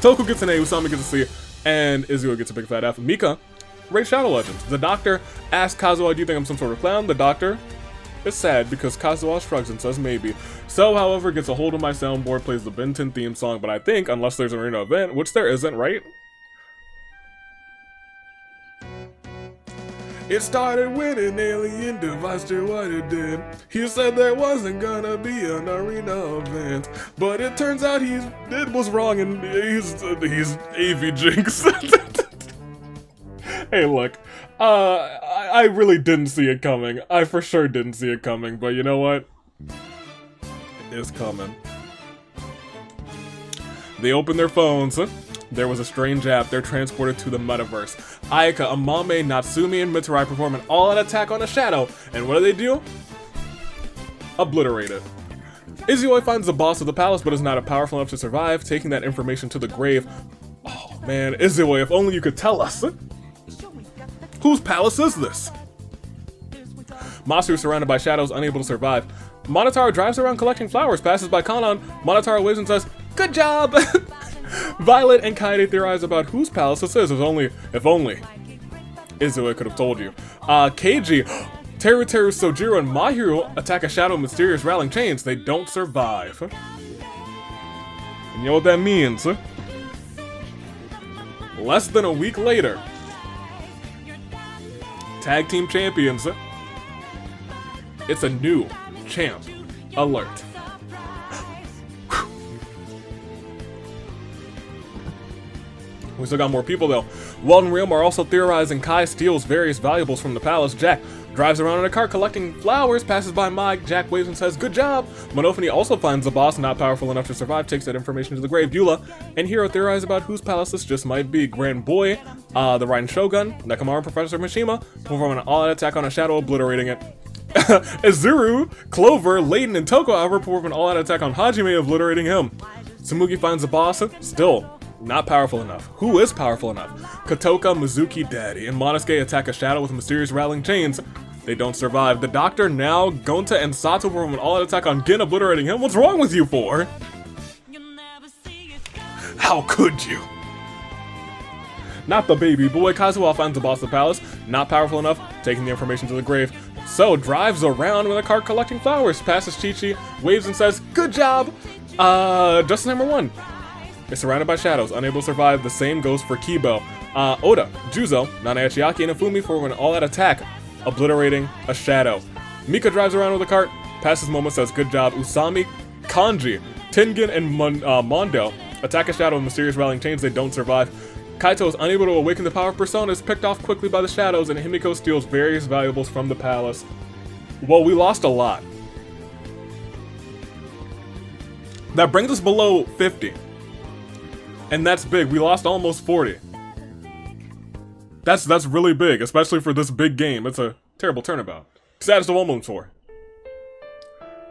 Toko gets an A, Usami gets a C, and Izuyoi gets a big fat F. Mika rates Shadow Legends. The doctor asks Kazuha, do you think I'm some sort of clown? The doctor is sad because Kazuha shrugs and says maybe. So, however, gets a hold of my soundboard, plays the Ben 10 theme song, but I think, unless there's an arena event, which there isn't, right? It started when an alien device did what it did. He said there wasn't gonna be an arena event, but it turns out it was wrong and he's AV Jinx. Hey, look, I really didn't see it coming. I for sure didn't see it coming, but you know what? It is coming. They open their phones. There was a strange app. They're transported to the metaverse. Ayaka, Amame, Natsumi, and Mitsurai perform an all-out attack on a shadow. And what do? Obliterate it. Izuyoi finds the boss of the palace, but is not powerful enough to survive, taking that information to the grave. Oh man, Izuyoi, if only you could tell us. Whose palace is this? Masu is surrounded by shadows, unable to survive. Monotaro drives around collecting flowers, passes by Kanan. Monotaro waves and says, "Good job!" Violet and Kaede theorize about whose palace this is. If only Izuyoi could have told you. Keiji, Teru, Sojiro, and Mahiru attack a shadow of mysterious rattling chains. They don't survive. And you know what that means? Less than a week later, Tag Team Champions. It's a new champ alert. We still got more people though. Walt and Ryoma are also theorizing. Kai steals various valuables from the palace. Jack drives around in a car collecting flowers, passes by Mike. Jack waves and says, "Good job." Monophony also finds the boss, not powerful enough to survive, takes that information to the grave. Eula and Hiro theorize about whose palace this just might be. Grand Boy, the Raiden Shogun, Nekomaru, and Professor Mishima perform an all-out attack on a shadow, obliterating it. Izuru, Clover, Layton, and Toko, however, perform an all-out attack on Hajime, obliterating him. Tsumugi finds the boss, still not powerful enough. Who is powerful enough? Kotoka, Mizuki, Daddy, and Monosuke attack a shadow with mysterious rattling chains. They don't survive. The doctor, now Gonta, and Sato perform an all-out attack on Gin, obliterating him. What's wrong with you four? How could you? Not the baby boy. Kazuha finds the boss of the palace, not powerful enough, taking the information to the grave. So drives around with a cart collecting flowers, passes Chi-Chi, waves and says, "Good job!" Justice Hammer 1 is surrounded by shadows, unable to survive. The same goes for Kibo. Oda, Juzo, Nana Achiaki, and Ifumi form an all-out attack, obliterating a shadow. Mika drives around with a cart, passes Momo, says, "Good job." Usami, Kanji, Tengen, and Mondo attack a shadow with mysterious rattling chains. They don't survive. Kaito is unable to awaken the power of Persona, is picked off quickly by the shadows, and Himiko steals various valuables from the palace. Well, we lost a lot. That brings us below 50. And that's big. We lost almost 40. That's really big, especially for this big game. It's a terrible turnabout. Status of Omon 4.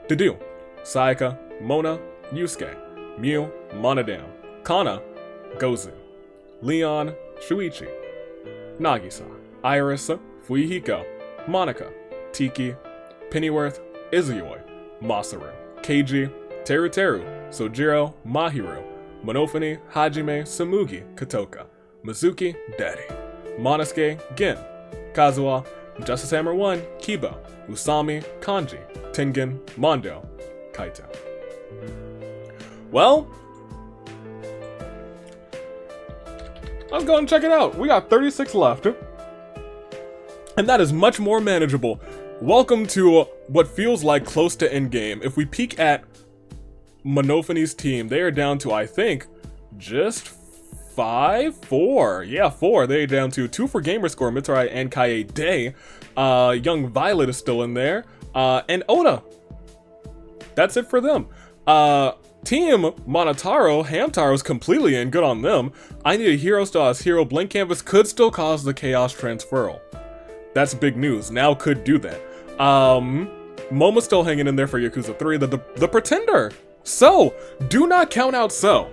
Dedu, Sayaka, Mona, Yusuke, Mew, Monodam, Kana, Gozu, Leon, Shuichi, Nagisa, Iris, Fuihiko, Monica, Tiki, Pennyworth, Izuyoi, Masaru, Keiji, Teru, Sojiro, Mahiru, Monophony, Hajime, Tsumugi, Kotoka, Mizuki, Daddy, Monosuke, Gin, Kazuha, Justice Hammer 1, Kibo, Usami, Kanji, Tengen, Mondo, Kaito. Well, let's go and check it out. We got 36 left. And that is much more manageable. Welcome to what feels like close to endgame. If we peek at Monophanie's team, they are down to, I think, just 4. Yeah, 4. They're down to 2 for Gamerscore, Mitsurai and Kaede. Young Violet is still in there. And Oda. That's it for them. Team Monotaro, Hamtaro's completely in, good on them. I need a hero stars hero. Blank canvas could still cause the chaos transferal. That's big news. Now could do that. Momo's still hanging in there for Yakuza 3, the pretender. So, do not count out So.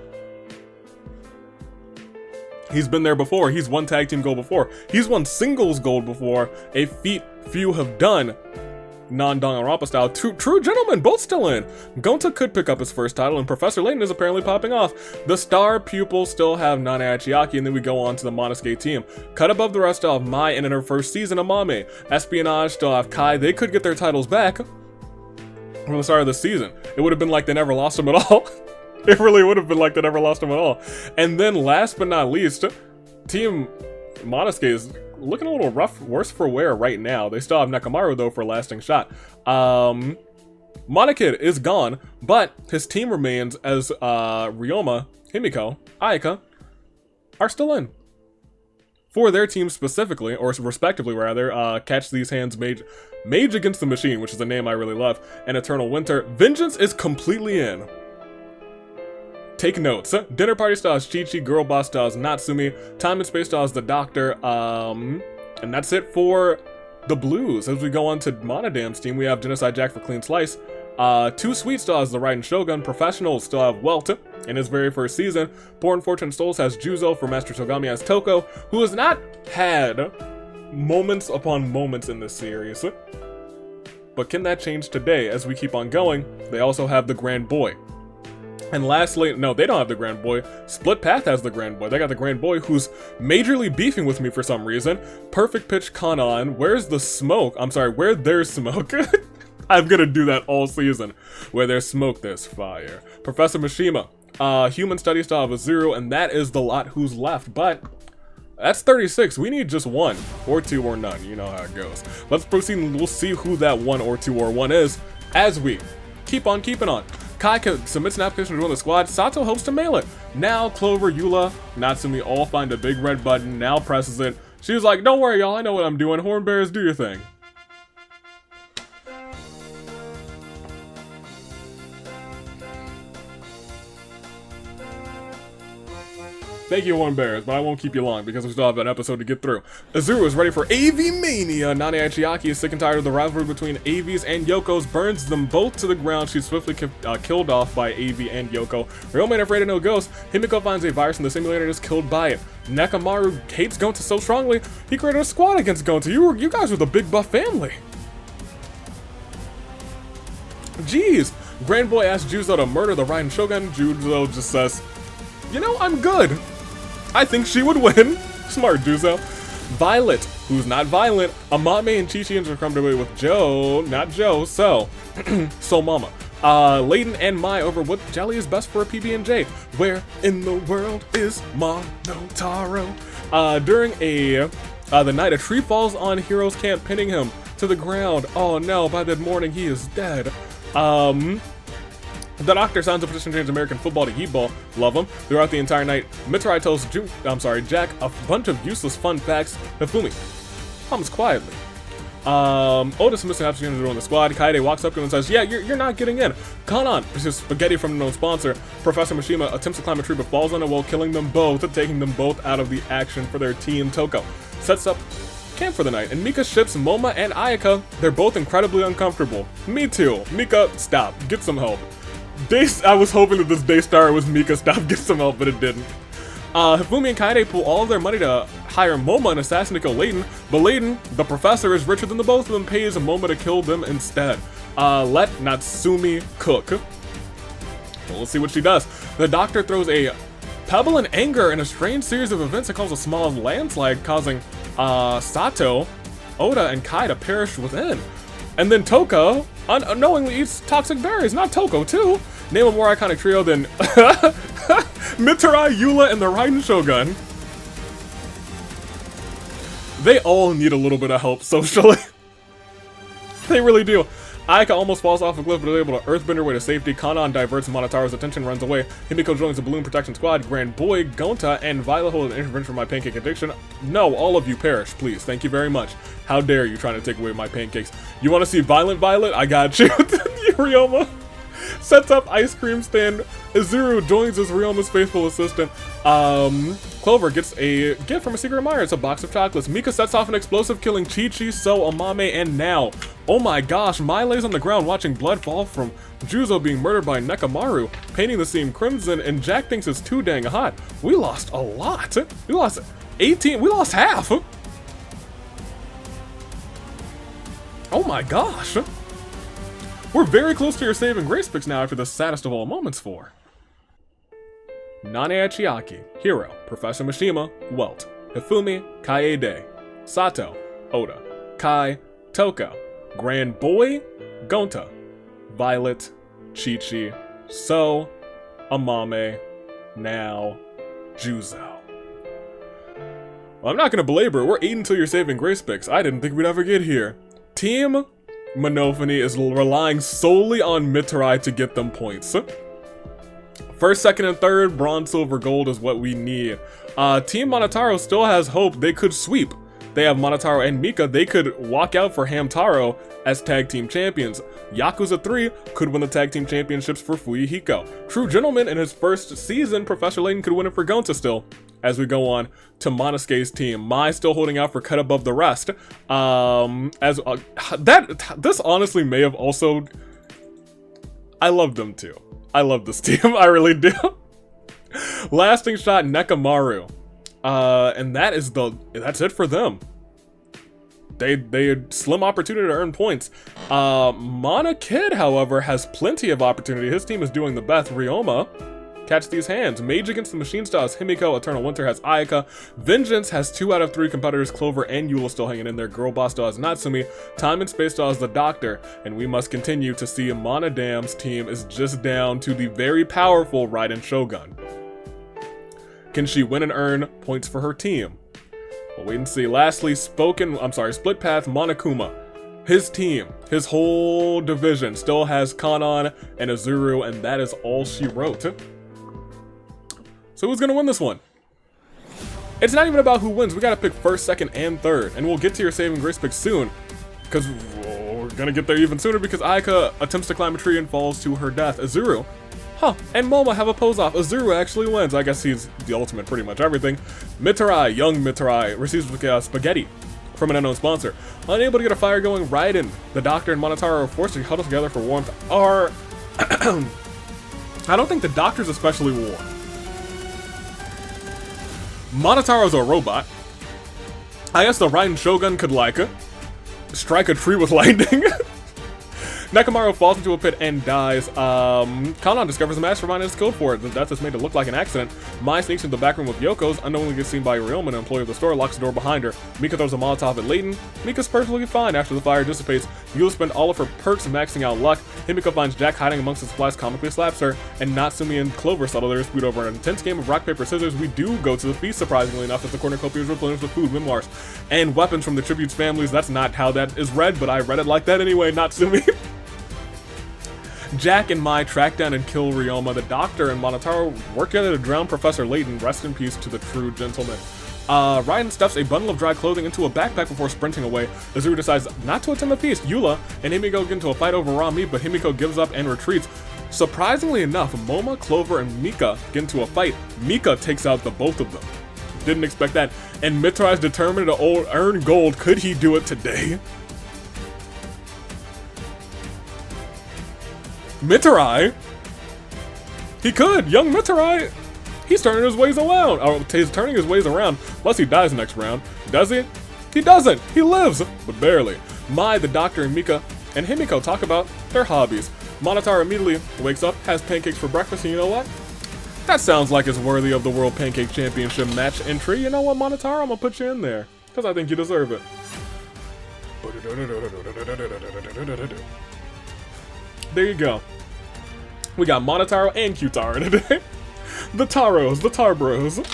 He's been there before. He's won tag team gold before. He's won singles gold before. A feat few have done. Non-Danganronpa style. True gentlemen, both still in. Gonta could pick up his first title, and Professor Layton is apparently popping off. The star pupils still have Nana Achiaki, and then we go on to the Monosuke team. Cut above the rest of Mai and in her first season, Amame. Espionage still have Kai. They could get their titles back from the start of the season. It would have been like they never lost them at all. It really would have been like they never lost them at all. And then last but not least, Team Monosuke is looking a little rough, worse for wear right now. They still have Nakamaru though for a lasting shot. Monokid is gone, but his team remains as Ryoma, Himiko, Ayaka are still in. For their team specifically, or respectively rather, Catch These Hands, Mage Against the Machine, which is a name I really love, and Eternal Winter. Vengeance is completely in. Take notes. Dinner Party stars Chi-Chi, Girl Boss stars Natsumi, Time and Space stars The Doctor, and that's it for the Blues. As we go on to Monodam's team, we have Genocide Jack for Clean Slice, 2 Sweet stars The Raiden Shogun, Professionals still have Welt in his very first season, Poor Unfortunate Souls has Juzo, for Master Togami has Toko, who has not had moments upon moments in this series. But can that change today? As we keep on going, they also have the Grand Boy. And lastly, no, they don't have the Grand Boy. Split Path has the Grand Boy. They got the Grand Boy, who's majorly beefing with me for some reason. Perfect Pitch Kanon. Where's the smoke? I'm sorry, where there's smoke. I'm gonna do that all season. Where there's smoke, there's fire. Professor Mishima. Human Study Style of a 0, and that is the lot who's left. But that's 36. We need just 1, or 2, or none. You know how it goes. Let's proceed and we'll see who that 1 or 2 or 1 is as we keep on keeping on. Kai submits an application to join the squad. Sato hopes to mail it. Now Clover, Eula, Natsumi all find a big red button. Now presses it. She was like, "Don't worry, y'all. I know what I'm doing. Horn Bears, do your thing." Thank you, Horn Bears, but I won't keep you long because we still have an episode to get through. Azuru is ready for AV Mania. Nana Achiaki is sick and tired of the rivalry between AVs and Yoko's, burns them both to the ground. She's swiftly killed off by AV and Yoko. Ryoma ain't afraid of no ghosts. Himiko finds a virus in the simulator and is killed by it. Nakamaru hates Gonta so strongly, he created a squad against Gonta. You guys were the big buff family. Jeez. Grand Boy asks Juzo to murder the Raiden Shogun. Juzo just says, "You know, I'm good." I think she would win. Smart Juzo. Violet, who's not violent. Amame and Chi-Chi are comfortable with Joe, not Joe, so. So Mama. Layton and Mai over what jelly is best for a PB&J. Where in the world is Monotaro? During the night, a tree falls on Hero's camp, pinning him to the ground. Oh no, by that morning he is dead. The Doctor signs a petition to change American football to Yeetball. Love him. Throughout the entire night, Mitsurai tells Jack a bunch of useless fun facts. Hifumi hums quietly. Otis missing an opportunity to join the squad. Kaede walks up to him and says, "Yeah, you're not getting in." Kanon pursues spaghetti from the known sponsor. Professor Mishima attempts to climb a tree but falls on it while killing them both, taking them both out of the action for their team. Toko sets up camp for the night, and Mika ships Moma and Ayaka. They're both incredibly uncomfortable. Me too. Mika, stop. Get some help. I was hoping that this day star was Mika, stop, get some help, but it didn't. Hifumi and Kaede pull all of their money to hire Moma, an assassin, to kill Layton, but Layton, the professor, is richer than the both of them, pays Moma to kill them instead. Let Natsumi cook. Well, let's see what she does. The Doctor throws a pebble in anger in a strange series of events that cause a small landslide, causing Sato, Oda, and Kai to perish within. And then Toko unknowingly eats toxic berries, not Toko too. Name a more iconic trio than Mitsurai, Eula, and the Raiden Shogun. They all need a little bit of help socially. They really do. Aika almost falls off a cliff, but is able to earthbend her way to safety. Kanan diverts Monotaro's attention, runs away. Himiko joins the balloon protection squad. Grand Boy, Gonta, and Violet hold an intervention for my pancake addiction. No, all of you perish, please. Thank you very much. How dare you trying to take away my pancakes? You want to see Violent Violet? I got you. Ryoma sets up ice cream stand. Izuru joins as Ryoma's faithful assistant. Clover gets a gift from a secret admirer. It's a box of chocolates. Mika sets off an explosive, killing Chi-Chi, So, Amame, and now. Oh my gosh, Mai lays on the ground watching blood fall from Juzo being murdered by Nekamaru, painting the scene crimson, and Jack thinks it's too dang hot. We lost a lot. We lost 18, we lost half. Oh my gosh. We're very close to your saving grace picks now after the saddest of all moments for Nane Chiaki, Hiro, Professor Mishima, Welt, Hifumi, Kaede, Sato, Oda, Kai, Toko, Grand Boy, Gonta, Violet, Chi-Chi, So, Amame, now, Juzo. Well, I'm not gonna belabor it. We're 8 until your saving grace picks. I didn't think we'd ever get here. Team Monophony is relying solely on Mitarai to get them points. First, second, and third, bronze, silver, gold is what we need. Team Monotaro still has hope. They could sweep. They have Monotaro and Mika. They could walk out for Hamtaro as tag team champions. Yakuza 3 could win the tag team championships for Fuyuhiko. True Gentleman in his first season, Professor Layton could win it for Gonta still. As we go on to Monosuke's team, Mai still holding out for cut above the rest. This honestly may have also. I love them too. I love this team. I really do. Lasting shot, Nekamaru, and that's it for them. They had slim opportunity to earn points. Mana Kid, however, has plenty of opportunity. His team is doing the best. Ryoma, catch these hands. Mage against the Machine Style has Himiko. Eternal Winter has Ayaka. Vengeance has 2 out of 3 competitors. Clover and Eula still hanging in there. Girl Boss Style has Natsumi. Time and Space Style has the Doctor. And we must continue to see Monodam's team is just down to the very powerful Raiden Shogun. Can she win and earn points for her team? We'll wait and see. Lastly, Split Path Monokuma. His team, his whole division still has Kanan and Izuru, and that is all she wrote. So who's gonna win this one? It's not even about who wins. We gotta pick first, second, and third. And we'll get to your saving grace pick soon, because we're gonna get there even sooner because Ayaka attempts to climb a tree and falls to her death. Izuru, and Momo have a pose off. Izuru actually wins. I guess he's the ultimate pretty much everything. Mitarai, young Mitarai, receives spaghetti from an unknown sponsor. Unable to get a fire going, Raiden, the Doctor, and Monotaro are forced to huddle together for warmth. I don't think the Doctor's especially warm. Monotaro's a robot. I guess the Raiden Shogun could strike a tree with lightning. Nekamaru falls into a pit and dies. Kanan discovers a mastermind and is killed for it. The death is made to look like an accident. Mai sneaks into the back room with Yoko's, unknowingly gets seen by Ryoma, an employee of the store, locks the door behind her. Mika throws a Molotov at Layton. Mika's perfectly fine after the fire dissipates. Yula spends all of her perks maxing out luck. Himiko finds Jack hiding amongst the supplies, comically slaps her, and Natsumi and Clover settle their dispute over an intense game of rock, paper, scissors. We do go to the feast, surprisingly enough, as the cornucopia is replenished with food, memoirs, and weapons from the tribute's families. That's not how that is read, but I read it like that anyway, Natsumi. Jack and Mai track down and kill Ryoma. The Doctor and Monotaro work together to drown Professor Layton. Rest in peace to the true gentleman. Raiden stuffs a bundle of dry clothing into a backpack before sprinting away. Izuru decides not to attend the feast. Eula and Himiko get into a fight over raw meat, but Himiko gives up and retreats. Surprisingly enough, Moma, Clover, and Mika get into a fight. Mika takes out the both of them. Didn't expect that. And Mitra is determined to earn gold. Could he do it today? Mitarai? He could. Young Mitarai. He's turning his ways around. Oh, he's turning his ways around. Unless he dies next round. Does he? He doesn't. He lives, but barely. Mai, the Doctor, and Mika and Himiko talk about their hobbies. Monotaro immediately wakes up, has pancakes for breakfast, and you know what? That sounds like it's worthy of the World Pancake Championship match entry. You know what, Monotaro? I'm gonna put you in there, because I think you deserve it. There you go. We got Monotaro and Q-Taro today. The Taros, the Tarbros.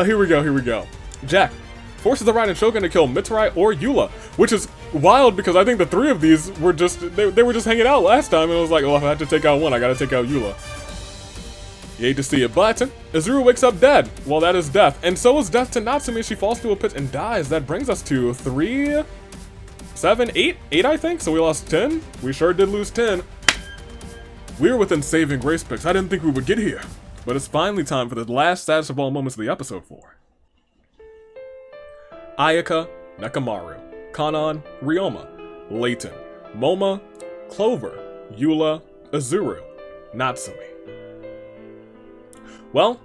Here we go. Jack forces the Raiden Shogun to kill Mitarai or Eula, which is wild because I think the three of these were just, they were just hanging out last time, and it was like, oh, if I had to take out one, I gotta take out Eula. You hate to see it, but Azuru wakes up dead. Well, that is death. And so is death to Natsumi. She falls to a pit and dies. That brings us to 3, 7, 8? 8, I think? So we lost 10? We sure did lose 10. We were within saving grace picks. I didn't think we would get here. But it's finally time for the last saddest of all moments of the episode 4. Ayaka, Nekamaru, Kanan, Ryoma, Layton, Moma, Clover, Eula, Azuru, Natsumi. Well,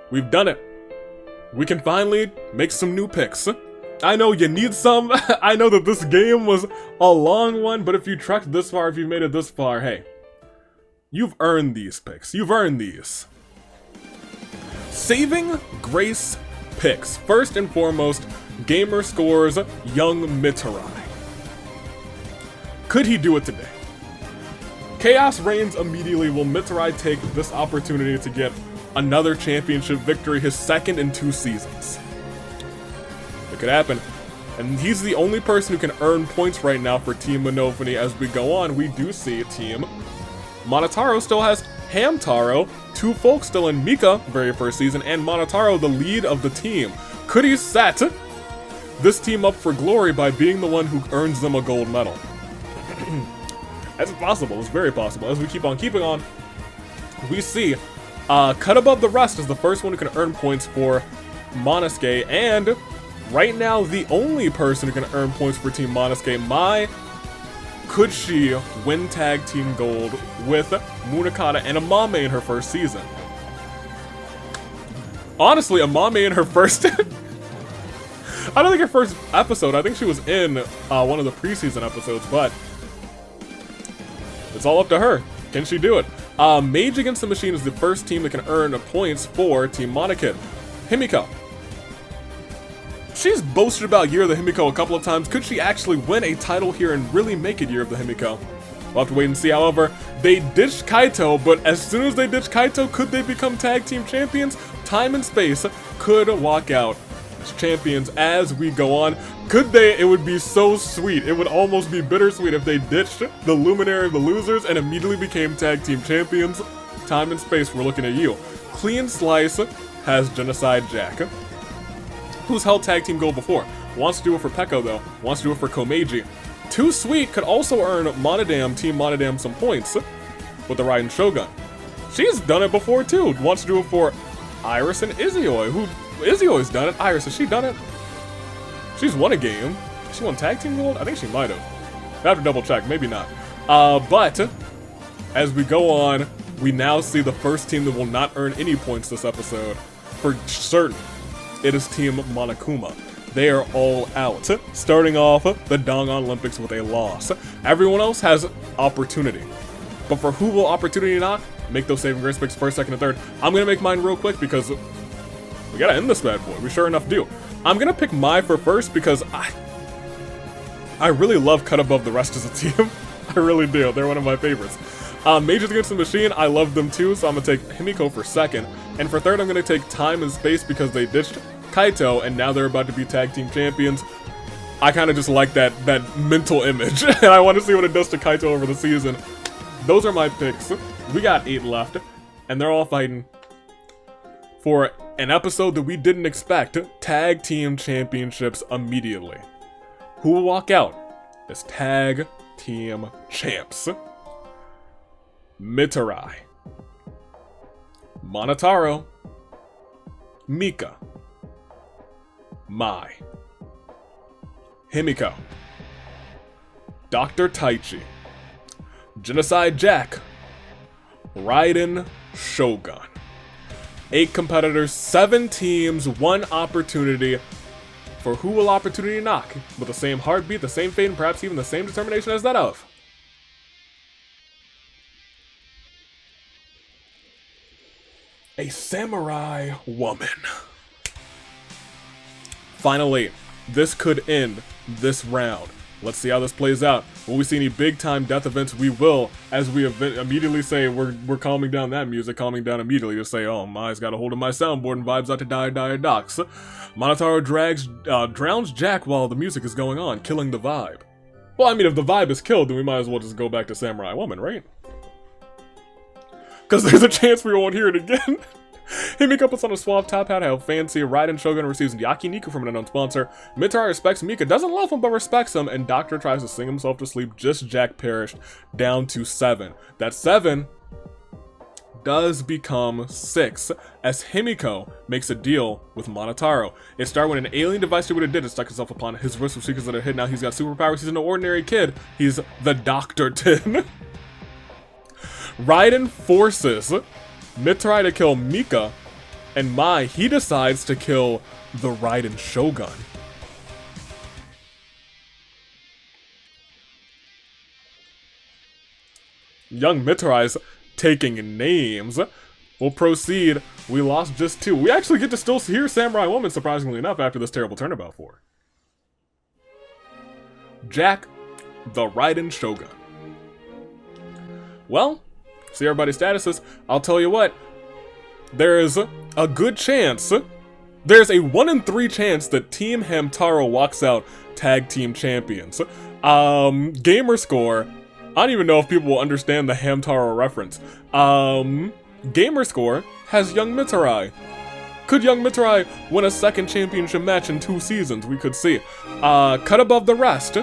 we've done it. We can finally make some new picks. I know you need some. I know that this game was a long one, but if you trekked this far, if you made it this far, hey, you've earned these picks. You've earned these. Saving grace picks. First and foremost, Gamer scores young Mitarai. Could he do it today? Chaos reigns immediately. Will Mitarai take this opportunity to get another championship victory, his second in 2 seasons? It could happen. And he's the only person who can earn points right now for Team Monophony. As we go on, we do see Team Monotaro still has Hamtaro, 2 folks still in Mika, very first season, and Monotaro, the lead of the team. Could he set this team up for glory by being the one who earns them a gold medal? That's possible. It's very possible. As we keep on keeping on, we see Cut Above the Rest is the first one who can earn points for Monosuke, and right now the only person who can earn points for Team Monosuke. Could she win Tag Team Gold with Munakata and Amame in her first season? Honestly, Amame in her first... I don't think her first episode. I think she was in one of the preseason episodes, but it's all up to her. Can she do it? Mage Against the Machine is the first team that can earn points for Team Monokid. Himiko. She's boasted about Year of the Himiko a couple of times. Could she actually win a title here and really make it Year of the Himiko? We'll have to wait and see. However, they ditched Kaito, but as soon as they ditched Kaito, could they become tag team champions? Time and Space could walk out as champions as we go on. Could they? It would be so sweet. It would almost be bittersweet if they ditched the Luminary of the Losers and immediately became tag team champions. Time and Space, we're looking at you. Clean Slice has Genocide Jack, who's held tag team gold before. Wants to do it for Peko though. Wants to do it for Komeiji. Too Sweet could also earn Team Monodam some points with the Raiden Shogun. She's done it before too. Wants to do it for Iris and Izioi. Izioi's done it. Iris, has she done it? She's won a game. She won tag team gold? I think she might have. I have to double check, maybe not. But as we go on, we now see the first team that will not earn any points this episode. For certain, it is Team Monokuma. They are all out, starting off the Dangan-lympics with a loss. Everyone else has opportunity. But for who will opportunity not? Make those saving grace picks first, second, and third. I'm gonna make mine real quick because we gotta end this bad boy. We sure enough do. I'm gonna pick Mai for first because I really love Cut Above the Rest as a team. I really do. They're one of my favorites. Mages Against the Machine, I love them too, so I'm gonna take Himiko for second. And for third, I'm gonna take Time and Space because they ditched Kaito and now they're about to be tag team champions. I kind of just like that mental image, and I want to see what it does to Kaito over the season. Those are my picks. We got 8 left, and they're all fighting for an episode that we didn't expect. Tag team championships immediately. Who will walk out as tag team champs? Mitarai, Monotaro, Mika, Mai, Himiko, Dr. Taichi, Genocide Jack, Raiden Shogun. 8 competitors, 7 teams, 1 opportunity. For who will opportunity knock? With the same heartbeat, the same fate, and perhaps even the same determination as that of a samurai woman. Finally, this could end this round. Let's see how this plays out. Will we see any big-time death events? We will, as we immediately say, we're calming down that music, calming down immediately to say, oh, Mai's got a hold of my soundboard and vibes out to die docs. Monotaro drowns Jack while the music is going on, killing the vibe. Well, I mean, if the vibe is killed, then we might as well just go back to Samurai Woman, right? Because there's a chance we won't hear it again. Himiko puts on a suave top hat, how fancy. Raiden Shogun receives yakiniku from an unknown sponsor. Mitara respects Mika, doesn't love him but respects him, and Doctor tries to sing himself to sleep. Just Jack perished, down to 7. That 7 does become 6 as Himiko makes a deal with Monotaro. It started when an alien device did what it did. It stuck itself upon his wrist with secrets that are hidden. Now he's got superpowers. He's an ordinary kid. He's the Dr. Tin. Raiden forces Mitrai to kill Mika, and Mai, he decides to kill the Raiden Shogun. Young Mitrai's taking names. We'll proceed. We lost just 2. We actually get to still hear Samurai Woman, surprisingly enough, after this terrible turnabout 4. Jack, the Raiden Shogun. Well, see everybody's statuses. I'll tell you what, there's a good chance, there's a 1 in 3 chance that Team Hamtaro walks out tag team champions. Gamer score, I don't even know if people will understand the Hamtaro reference. Gamer score has Young Mitrai. Could Young Mitrai win a 2nd championship match in 2 seasons? We could see. Cut above the rest,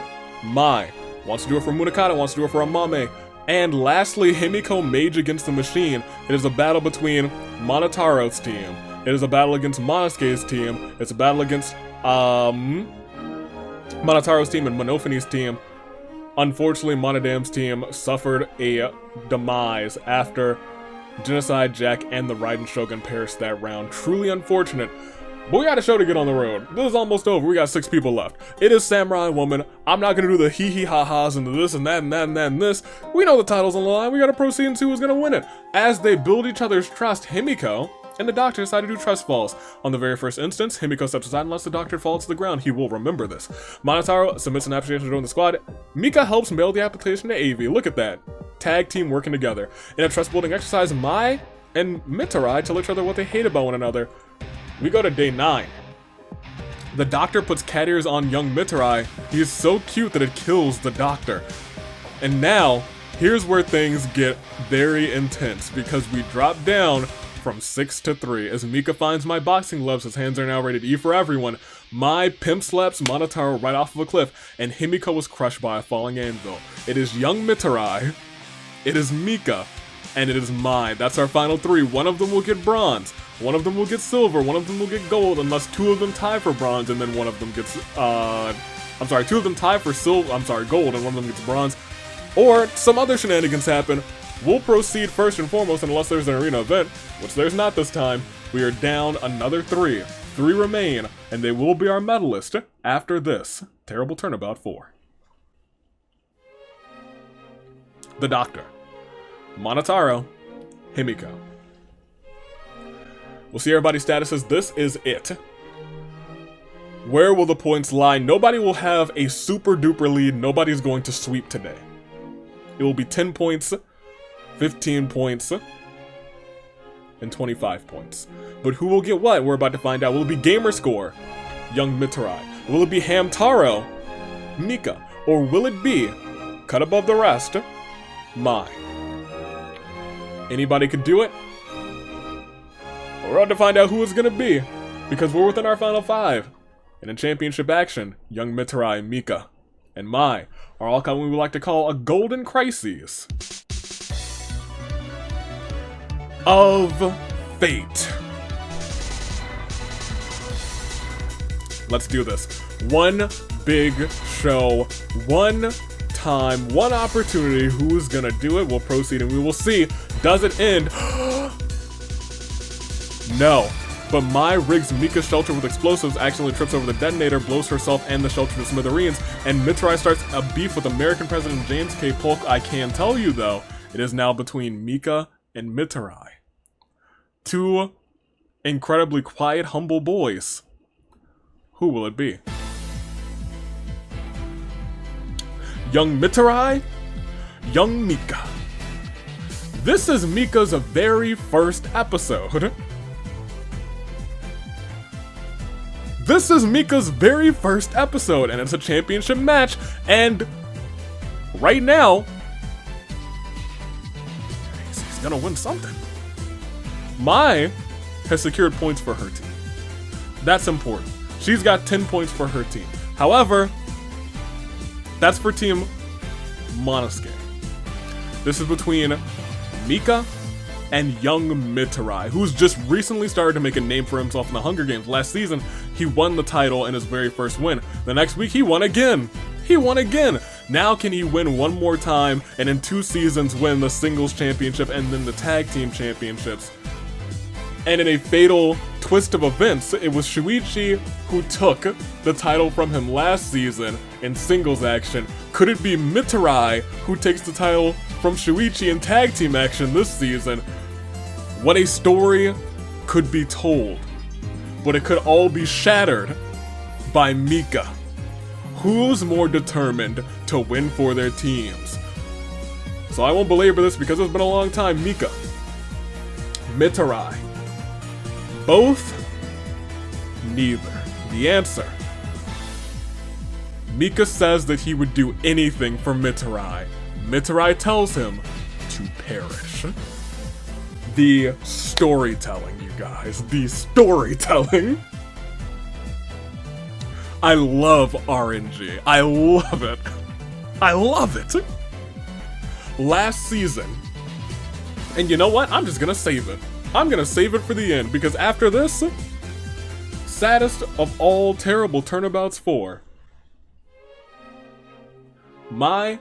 Mai wants to do it for Munakata, wants to do it for Amame. And lastly, Himiko Mage against the Machine. It is a battle between Monotaro's team. It is a battle against Monosuke's team. It's a battle against Monotaro's team and Monophanie's team. Unfortunately, Monodam's team suffered a demise after Genocide Jack and the Raiden Shogun perished that round. Truly unfortunate. But we got a show to get on the road. This is almost over. We got 6 people left. It is Samurai Woman. I'm not gonna do the hee hee ha ha's and the this and that and that and that and this. We know the title's on the line. We gotta proceed and see who's gonna win it. As they build each other's trust, Himiko and the Doctor decide to do trust falls. On the very first instance, Himiko steps aside and lets the Doctor fall to the ground. He will remember this. Monotaro submits an application to join the squad. Mika helps mail the application to AV. Look at that. Tag team working together. In a trust building exercise, Mai and Mitrai tell each other what they hate about one another. We go to day 9. The Doctor puts cat ears on young Mitrai. He is so cute that it kills the Doctor. And now, here's where things get very intense, because we drop down from 6 to 3. As Mika finds my boxing gloves, his hands are now rated E for everyone. Mai pimp slaps Monotaro right off of a cliff, and Himiko was crushed by a falling anvil. It is young Mitrai, it is Mika, and it is Mai. That's our final 3. One of them will get bronze. One of them will get silver, one of them will get gold, unless 2 of them tie for bronze, and then one of them gets, 2 of them tie for gold, and one of them gets bronze. Or some other shenanigans happen. We'll proceed first and foremost, and unless there's an arena event, which there's not this time, we are down another 3. 3 remain, and they will be our medalist after this terrible turnabout 4. The Doctor, Monotaro, Himiko. We'll see everybody's statuses. This is it. Where will the points lie? Nobody will have a super duper lead. Nobody's going to sweep today. It will be 10 points, 15 points, and 25 points. But who will get what? We're about to find out. Will it be gamer score? Young Mitrai. Will it be Hamtaro? Mika. Or will it be cut above the rest? Mai. Anybody could do it? We're about to find out who it's gonna be, because we're within our final 5. And in championship action, young Mitrai, Mika, and Mai are all coming we would like to call a golden crises of fate. Let's do this. One big show, one time, one opportunity. Who's gonna do it? We'll proceed and we will see. Does it end? No, but Mai rigs Mika's shelter with explosives, accidentally trips over the detonator, blows herself and the shelter to smithereens, and Mitrai starts a beef with American President James K. Polk. I can tell you though, it is now between Mika and Mitrai. 2 incredibly quiet, humble boys. Who will it be? Young Mitarai, Young Mika. This is Mika's very first episode. This is Mika's very first episode, and it's a championship match, and right now, he's gonna win something. Mai has secured points for her team. That's important. She's got 10 points for her team. However, that's for Team Monosuke. This is between Mika and Young Mitarai, who's just recently started to make a name for himself in the Hunger Games. Last season, he won the title in his very first win. The next week, he won again. He won again. Now can he win one more time and in 2 seasons win the singles championship and then the tag team championships? And in a fatal twist of events, it was Shuichi who took the title from him last season in singles action. Could it be Mitarai who takes the title from Shuichi in tag team action this season? What a story could be told, but it could all be shattered by Mika. Who's more determined to win for their teams? So I won't belabor this because it's been a long time. Mika, Mitarai, both, neither. The answer. Mika says that he would do anything for Mitarai. Mitarai tells him to perish. The storytelling, you guys. The storytelling. I love RNG. I love it. I love it. Last season. And you know what? I'm just gonna save it. I'm gonna save it for the end, because after this, saddest of all terrible turnabouts 4. Mai,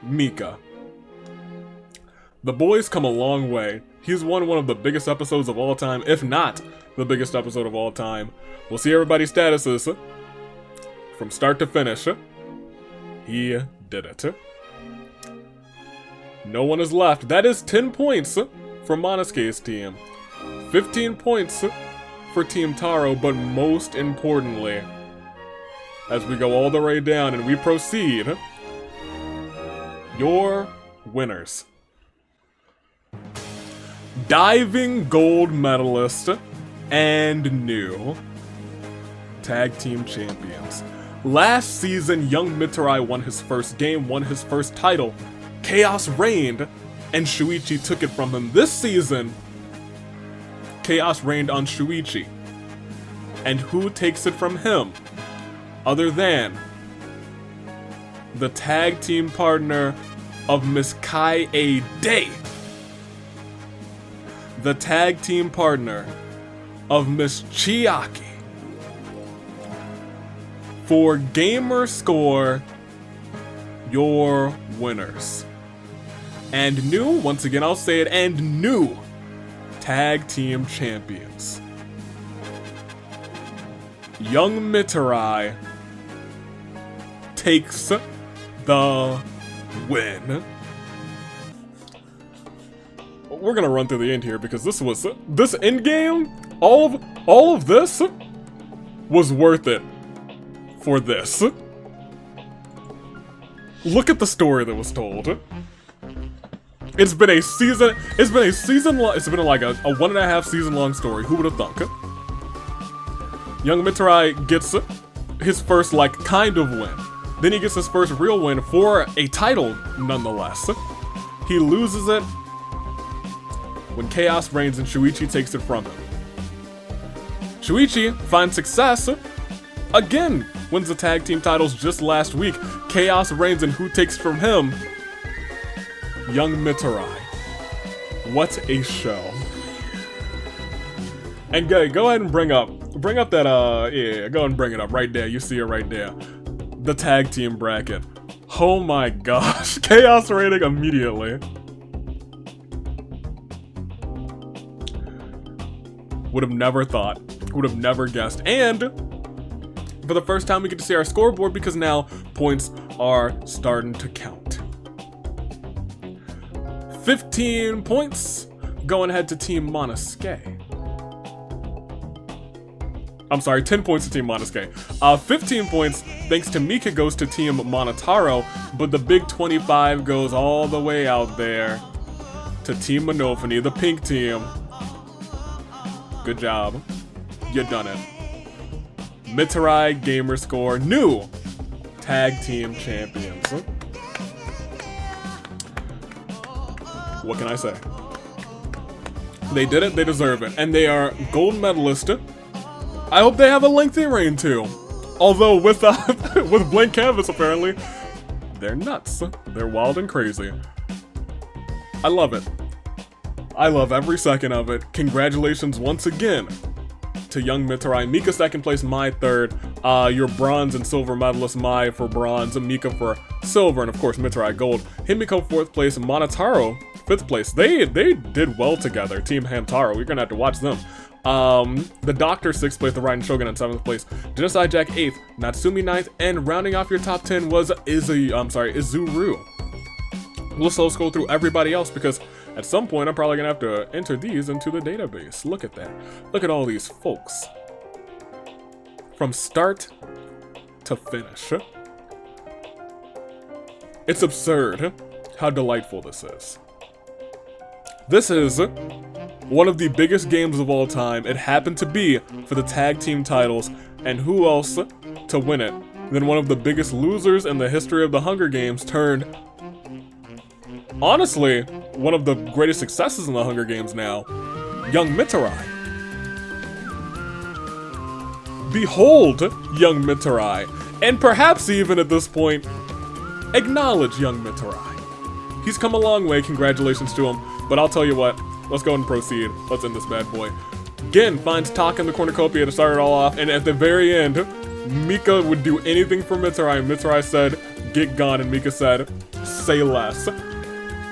Mika. The boy's come a long way. He's won one of the biggest episodes of all time, if not the biggest episode of all time. We'll see everybody's statuses from start to finish. He did it. No one is left. That is 10 points for Monosuke's team. 15 points for Team Taro, but most importantly, as we go all the way down and we proceed, your winners. Diving gold medalist and new tag team champions. Last season, Young Mitarai won his first game, won his first title. Chaos reigned, and Shuichi took it from him. This season, Chaos reigned on Shuichi. And who takes it from him? Other than the tag team partner of Miss Kai-A Day. The tag team partner of Miss Chiaki. For gamer score, your winners. And new, once again I'll say it, and new tag team champions. Young Mitarai takes the win. We're gonna run through the end here because this end game, all of this was worth it for this. Look at the story that was told. It's been like a 1.5 season long story. Who would have thunk? Young Mitarai gets his first, like, kind of win. Then he gets his first real win for a title, nonetheless. He loses it when Chaos reigns and Shuichi takes it from him. Shuichi finds success, again, wins the tag team titles just last week. Chaos reigns and who takes it from him? Young Mitarai. What a show. And go ahead and bring up that, yeah, go ahead and bring it up right there. You see it right there. The tag team bracket. Oh my gosh. Chaos rating immediately. Would have never thought. Would have never guessed. And for the first time, we get to see our scoreboard because now points are starting to count. 15 points going ahead to Team Monosuke. I'm sorry, 10 points to Team Monosuke. 15 points, thanks to Mika, goes to Team Monotaro, but the big 25 goes all the way out there to Team Monophony, the pink team. Good job. You done it. Mitarai Gamerscore, new tag team champions. What can I say? They did it, they deserve it, and they are gold medalists. I hope they have a lengthy reign too. Although with with blank canvas apparently, they're nuts. They're wild and crazy. I love it. I love every second of it. Congratulations once again to young Mitarai. Mika second place, Mai third. Your bronze and silver medalist, Mai for bronze, Mika for silver, and of course Mitarai gold. Himiko fourth place, Monotaro fifth place. They did well together. Team Hamtaro. You're gonna have to watch them. The Doctor 6th place, the Raiden Shogun in 7th place, Genocide Jack 8th, Natsumi 9th, and rounding off your top 10 was Izuru. We'll slow scroll through everybody else because at some point I'm probably gonna have to enter these into the database. Look at that. Look at all these folks. From start to finish. It's absurd how delightful this is. This is one of the biggest games of all time. It happened to be for the tag team titles, and who else to win it than one of the biggest losers in the history of the Hunger Games turned, honestly, one of the greatest successes in the Hunger Games now, young Mitarai. Behold young Mitarai, and perhaps even at this point, acknowledge young Mitarai. He's come a long way, congratulations to him, but I'll tell you what, let's go and proceed. Let's end this bad boy. Gen finds Tak in the cornucopia to start it all off, and at the very end, Mika would do anything for Mitarai, and Mitarai said, get gone, and Mika said, say less.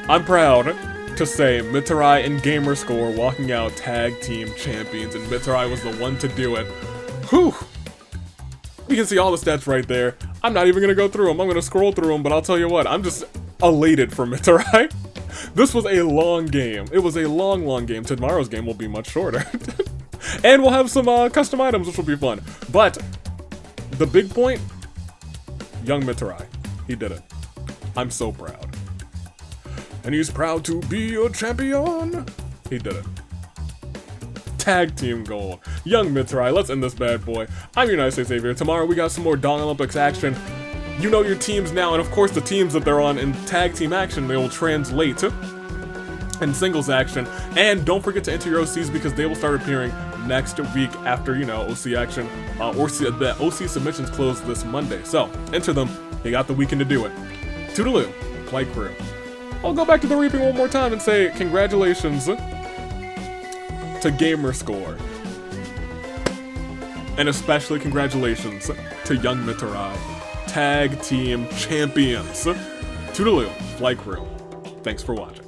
I'm proud to say Mitarai and Gamerscore walking out tag team champions, and Mitarai was the one to do it. Whew! You can see all the stats right there. I'm not even gonna go through them, I'm gonna scroll through them, but I'll tell you what, I'm just elated for Mitarai. This was a long game. It was a long game. Tomorrow's game will be much shorter. And we'll have some custom items, which will be fun. But the big point, young Mitarai. He did it. I'm so proud. And he's proud to be a champion. He did it. Tag team gold. Young Mitarai, let's end this bad boy. I'm your United States Xavier. Tomorrow we got some more Dangan-lympics action. You know your teams now, and of course the teams that they're on in tag team action, they will translate in singles action. And don't forget to enter your OCs because they will start appearing next week after, you know, OC action, the OC submissions close this Monday. So, enter them. You got the weekend to do it. Toodaloo, Flight Crew. I'll go back to the reaping one more time and say congratulations to Gamerscore. And especially congratulations to young Mitarai. Tag team champions. Toodaloo, Flight Crew. Thanks for watching.